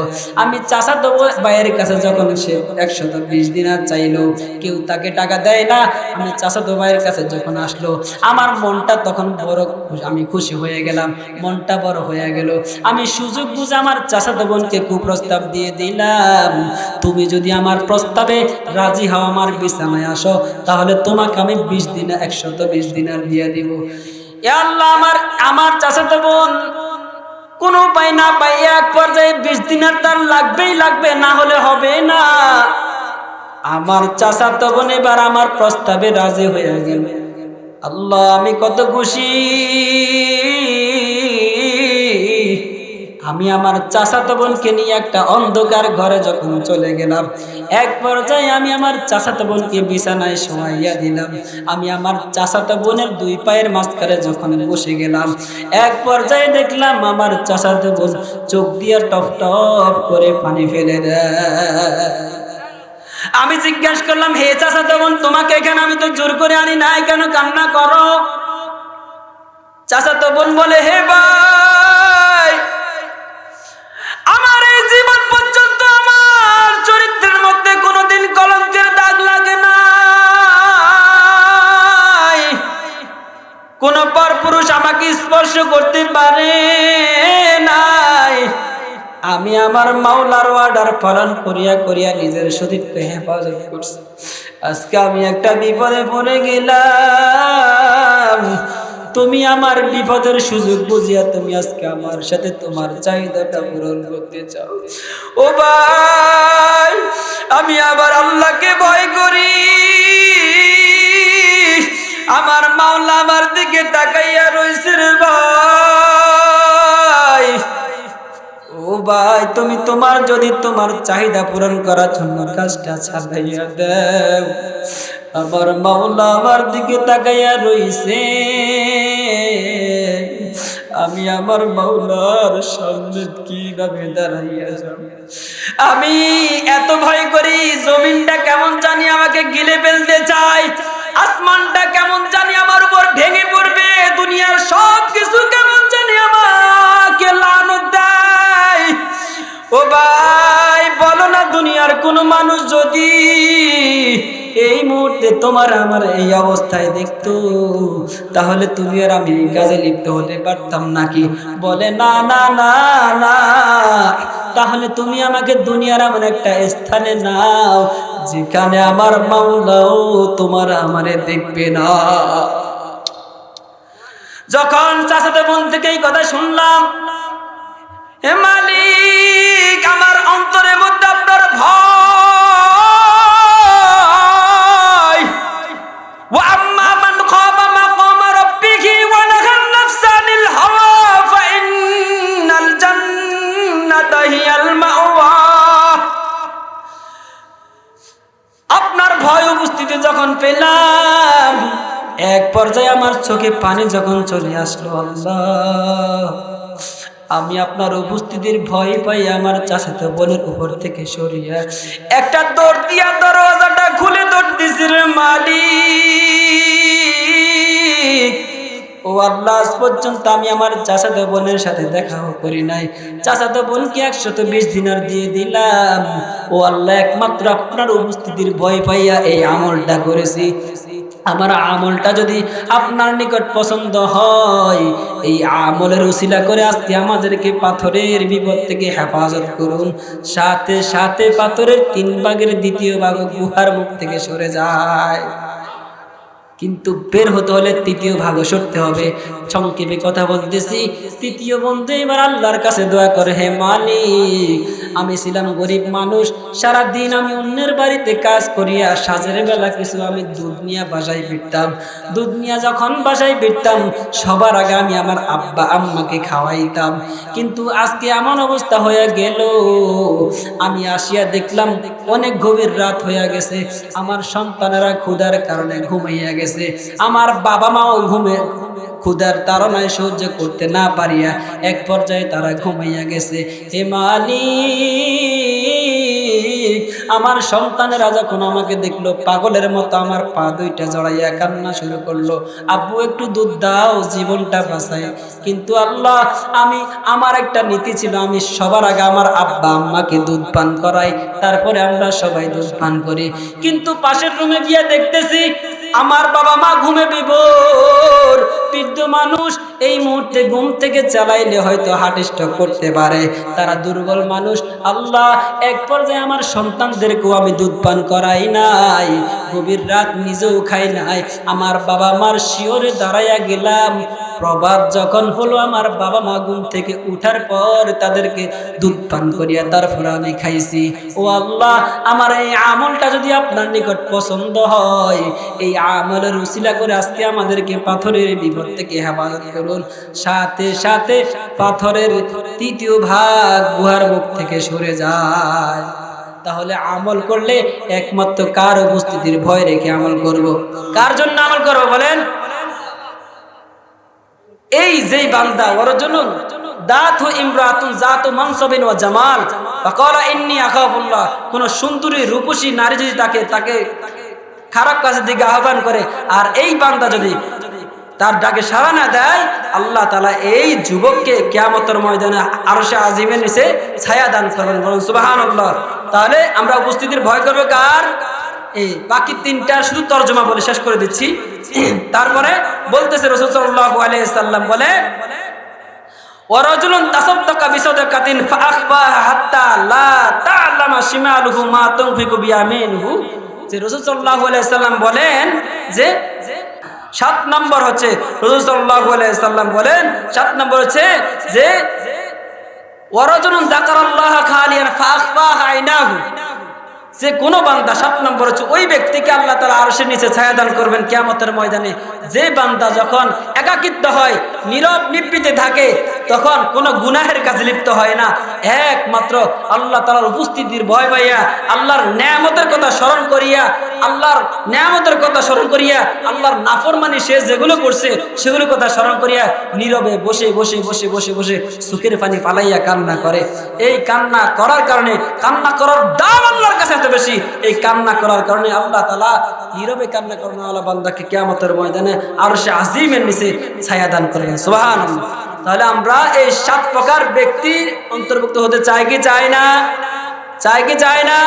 আমি চাচাতো ভাইয়ের কাছে যখন সে 120 দিনার চাইলো, কেউ তাকে টাকা দেয় না। আমি চাচাতো ভাইয়ের কাছে যখন আসলো, আমার মনটা তখন বড়, আমি খুশি হয়ে গেলাম, মনটা বড় হয়ে গেল। আমি সুযোগ বুঝে আমার চাচাতো বোনকে কুপ্রস্তাব দিয়ে দিলাম, তুমি যদি আমার প্রস্তাবে রাজি হও, আমার বিছানায় আসো, তাহলে তোমাকে আমি 120 দিনার দিয়ে দিব। ইয়া আল্লাহ, আমার চাচাতো বোন কোন উপায় না পাইয়া এক পর্যায়ে 20 দিনার তার লাগবে, না হলে হবে না। আমার চাচাতো বোন এবার আমার প্রস্তাবে রাজি হয়ে গেল। আল্লাহ, আমি কত খুশি। আমি আমার চাচাতো বোনকে নিয়ে একটা অন্ধকার ঘরে যখন চলে গেলাম, এক পর্যায়ে আমি আমার চাচাতো বোনকে বিছানায় শোয়াইয়া দিলাম। আমি আমার চাচাতো বোনের 2 পায়ের মাঝখানে যখন বসে গেলাম, এক পর্যায়ে দেখলাম আমার চাচাতো বোন চোখ দিয়ে টপ টপ করে পানি ফেলে দেয়। আমি জিজ্ঞাসা করলাম, হে চাচাতো বোন, তোমাকে এখানে আমি তো জোর করে আনি নাই, কেন কান্না করো? চাচাতো বোন বলে, হে ভাই, আমার এই জীবন পর্যন্ত আমার চরিত্রের মধ্যে কোনোদিন কলঙ্কের দাগ লাগে নাই, কোন পরপুরুষ আমাকে স্পর্শ করতে পারে নাই। আমি আমার মাওলার অর্ডার পালন করিয়া নিজের শরীরকে হেফাজত করছি। আজকে আমি একটা বিপদে পড়ে গেলাম, তুমি আমার বিপদের সুযোগ বুঝিয়া তুমি আজকে আমার সাথে তোমার চাহিদাটা পূরণ করতে চাও। ও ভাই, আমি আবার আল্লাহকে ভয় করি। আমার মাওলা আমার দিকে তাকাইয়া রইছে রে ভাই। ও ভাই, তুমি তোমার যদি তোমার চাহিদা পূরণ করার জন্য কাজটা চালাইয়া দাও, আমার মাওলা আমার দিকে তাকাইয়া রইছে। আমি আমার মাওলার সামনে কিভাবে দাঁড়াইয়া যাব? আমি এত ভয় করি, জমিনটা কেমন জানি আমাকে গিলে ফেলতে চায়, আসমানটা কেমন জানি আমার উপর ভেঙে পড়বে, দুনিয়ার সব কিছু কেমন জানি আমাকে লানত দেয়। ও ভাই, বলো না, দুনিয়ার কোন মানুষ যদি এই মুহূর্তে তোমার আমার এই অবস্থায় দেখতো, তাহলে তুমি আর আমি কাজে লিপ্ত হতে পারতাম নাকি? বলে না না না না। তাহলে তুমি আমাকে দুনিয়ার এমন একটা স্থানে নাও যেখানে আমার মাওলাও তোমার আমারে দেখবে না। যখন চাচাতো বোন থেকে এই কথা শুনলাম, হে মালিক, আমার অন্তরের মধ্যে আপনার ভয়। ওয়া আম্মা মান খাফা মাকাম রাব্বিহি ওয়া নাহান নাফসা আনিল হাওয়া ফাইন্নাল জান্নাতা হিয়াল মাওয়া। আপনার ভয় উপস্থিতি যখন পেলাম, এক পর্যায়ে আমার চোখে পানি যখন চলে আসলো, আল্লাহ, আমি আপনার উপস্থিতির ভয় পাই আমার চাচাতো বোনের উপর থেকে সরিয়া একটা দৌড় দিয়া দরজাটা খুলে দৌড় দিছি রে মালিক। ও আল্লাহ, আজ পর্যন্ত আমি আমার চাচাতো বোনের সাথে দেখাও করি নাই। চাচাতো বোনকে 120 দিনার দিয়ে দিলাম। ও আল্লাহ, একমাত্র আপনার উপস্থিতির ভয় পাইয়া এই আমলটা করেছি। আমার আমলটা যদি আপনার নিকট পছন্দ হয়, এই আমলের উসিলা করে আজকে আমাদেরকে পাথরের বিপদ থেকে হেফাজত করুন। সাথে সাথে পাথরের 3 ভাগের 2 ভাগ গুহার মুখ থেকে সরে যায়। কিন্তু বের হতে হলে 3য় ভাগও সরতে হবে। সংক্ষেপে কথা বলতেছি, 3য় বন্ধু এবার আল্লাহর কাছে দোয়া করে, হে মালিক, আমি ছিলাম গরিব মানুষ, সারাদিন আমি অন্যের বাড়িতে কাজ করিয়া সাজের বেলা কিছু আমি দুধ নিয়ে বাসায় ফিরতাম। দুধ নিয়ে যখন বাসায় ফিরতাম, সবার আগে আমি আমার আব্বা আম্মাকে খাওয়াইতাম। কিন্তু আজকে এমন অবস্থা হয়ে গেল, আমি আসিয়া দেখলাম অনেক গভীর রাত হয়ে গেছে, আমার সন্তানেরা ক্ষুধার কারণে ঘুমাইয়া গেছে, আমার বাবা মাও ক্ষুধার তাড়নায় সহ্য করতে না পারিয়া এক পর্যায়ে তারা ঘুমাইয়া গেছে। হে মালিক, আমার সন্তানেরা যখন আমাকে দেখলো, পাগলের মতো আমার পা 2টা জড়াইয়া কান্না শুরু করলো, আব্বু একটু দুধ দাও, জীবনটা বাঁচাই। কিন্তু আল্লাহ, আমার একটা নীতি ছিল, আমি সবার আগে আমার আব্বা আম্মাকে দুধ পান করাই, তারপরে আমরা সবাই দুধ পান করি। কিন্তু পাশের রুমে গিয়ে দেখতেছি আমার বাবা মা ঘুমে বিভোর, বৃদ্ধ মানুষ, এই মুহূর্তে ঘুম থেকে চালাইলে হয়তো হার্ট স্ট্রোক করতে পারে, তারা দুর্বল মানুষ। আল্লাহ, এক পর্যায়ে আমার সন্তানদেরকেও আমি দুধ পান করাই নাই, গভীর রাত নিজেও খাই নাই। আমার বাবা মার শিওরে দাঁড়াইয়া গেলাম। প্রভাত যখন হলো, আমার বাবা মা ঘুম থেকে উঠার পর তাদেরকে দুধ পান করিয়া তারপর আমি খাইছি। ও আল্লাহ, আমার এই আমলটা যদি আপনার নিকট পছন্দ হয়, এই আমলের উসিলা করে আজকে আমাদেরকে পাথরের বিপদ থেকে হেফাজত করুন। সাথে সাথে পাথরের 3য় ভাগ গুহার মুখ থেকে সরে যায়। তাহলে আমল করলে একমাত্র কার উপস্থিতির ভয় রেখে আমল করব? কার জন্য আমল করব বলেন? এই যেই বান্দা, ওয়ারজুলুন দাতু ইমরাতুন যাতু মানসাবিন ওয়া জামাল ফাকালা ইন্নী আখাফুল্লাহ, কোন সুন্দরী রূপসী নারী যদি তাকে খারাপ কাজের দিকে আহ্বান করে, আর এই বান্দা যদি তার ডাকে সাড়া না দেয়, আল্লাহ তাআলা এই যুবককে কিয়ামতের ময়দানে আরশে আজিমের নিচে ছায়া দান করবেন। বলুন সুবহানাল্লাহ। তাহলে আমরা উপস্থিতির ভয় করব কার? এই বাকি 3টার শুধু তরজমা বলে শেষ করে দিচ্ছি। তারপরে বলতেছে রাসূল সাল্লাল্লাহু আলাইহি সাল্লাম বলে, ওয়ারাজুলুন তাসাদ্দাকা বিসাদাকাতিন ফাআখফাহা হাত্তা লা তা'লামা শিমালুহু মা তুনফিকু বিয়ামিনুহু। যে রাসূল সাল্লাল্লাহু আলাইহি সাল্লাম বলেন যে 7 নম্বর হচ্ছে রাসূল সাল্লাল্লাহু আলাইহি সাল্লাম বলেন 7 নম্বর হচ্ছে যে ওয়ারাজুলুন যাকারাল্লাহ খালিয়ান ফাআখফা আইনাহু, যে কোন বান্দা 7 নম্বর হচ্ছে ওই ব্যক্তিকে আল্লাহ তাআলা আরশের নিচে ছায়া দান করবেন কিয়ামতের ময়দানে, যে বান্দা যখন একাকিত্ব হয়, নীরব নিবৃতে থাকে, তখন কোনো গুনাহের কাজে লিপ্ত হয় না, একমাত্র আল্লাহ তাআলার উপস্থিতির ভয় পাইয়া, আল্লাহর নেয়ামতের কথা স্মরণ করিয়া, আল্লাহর নেয়ামতের কথা স্মরণ করিয়া, আল্লাহর নাফরমানি সে যেগুলো করছে সেগুলো কথা স্মরণ করিয়া নীরবে বসে বসে বসে বসে বসে চোখের পানি পালাইয়া কান্না করে। এই কান্না করার কারণে, কান্না করার দাম আল্লাহর কাছে এত বেশি, এই কান্না করার কারণে আল্লাহ তাআলা নীরবে কান্না করেন আল্লাহ বান্দাকে কিয়ামতের ময়দানে আরশে আজিমের নিচে ছায়া দান করবেন। সুবহানাল্লাহ। তাহলে আমরা এই 7 প্রকার ব্যক্তির অন্তর্ভুক্ত হতে চাই কি চাই না? চাই কি চাই না?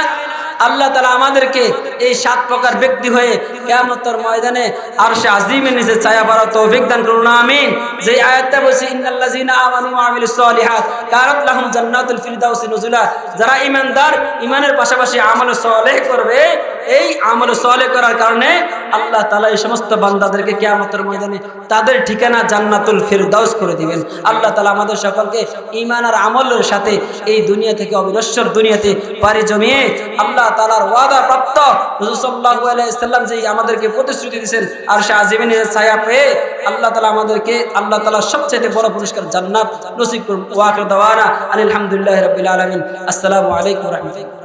আল্লাহ তাআলা আমাদেরকে এই 7 প্রকার ব্যক্তি হয়ে কিয়ামতের ময়দানে আরশে আজিমের নিচে ছায়া পাওয়ার তৌফিক দান করুন, আমিন। যে আয়াতটা বলছে ইন্নাল্লাযীনা আমানু ওয়া আমিলুস সালিহাত কানাত লাহুম জান্নাতুল ফিরদাউসি নুজুলা, যারা ঈমানদার, ঈমানের পাশাপাশি আমল সালেহ করবে, এই আমল সালেহ করার কারণে আল্লাহ তাআলা এই সমস্ত বান্দাদেরকে কিয়ামতের ময়দানে তাদের ঠিকানা জান্নাতুল ফিরদাউস করে দিবেন। আল্লাহ তাআলা আমাদের সকলকে ঈমান আর আমলের সাথে এই দুনিয়া থেকে অবিনশ্বর দুনিয়াতে পাড়ি জমিয়ে আল্লাহ তাআলার ওয়াদা প্রাপ্ত রাসূল সাল্লাল্লাহু আলাইহি সাল্লাম যে আমাদেরকে প্রতিশ্রুতি দিয়েছেন আরশে আজিমের ছায়া পেয়ে আল্লাহ তাআলা আমাদেরকে আল্লাহ তাআলার সবচেয়ে বড় পুরস্কার জান্নাত নসিব করুন। ওয়া আখিরু দাওয়ানা আলহামদুলিল্লাহি রাব্বিল আলামিন। আসসালামু আলাইকুম ওয়া রাহমাতুল্লাহ।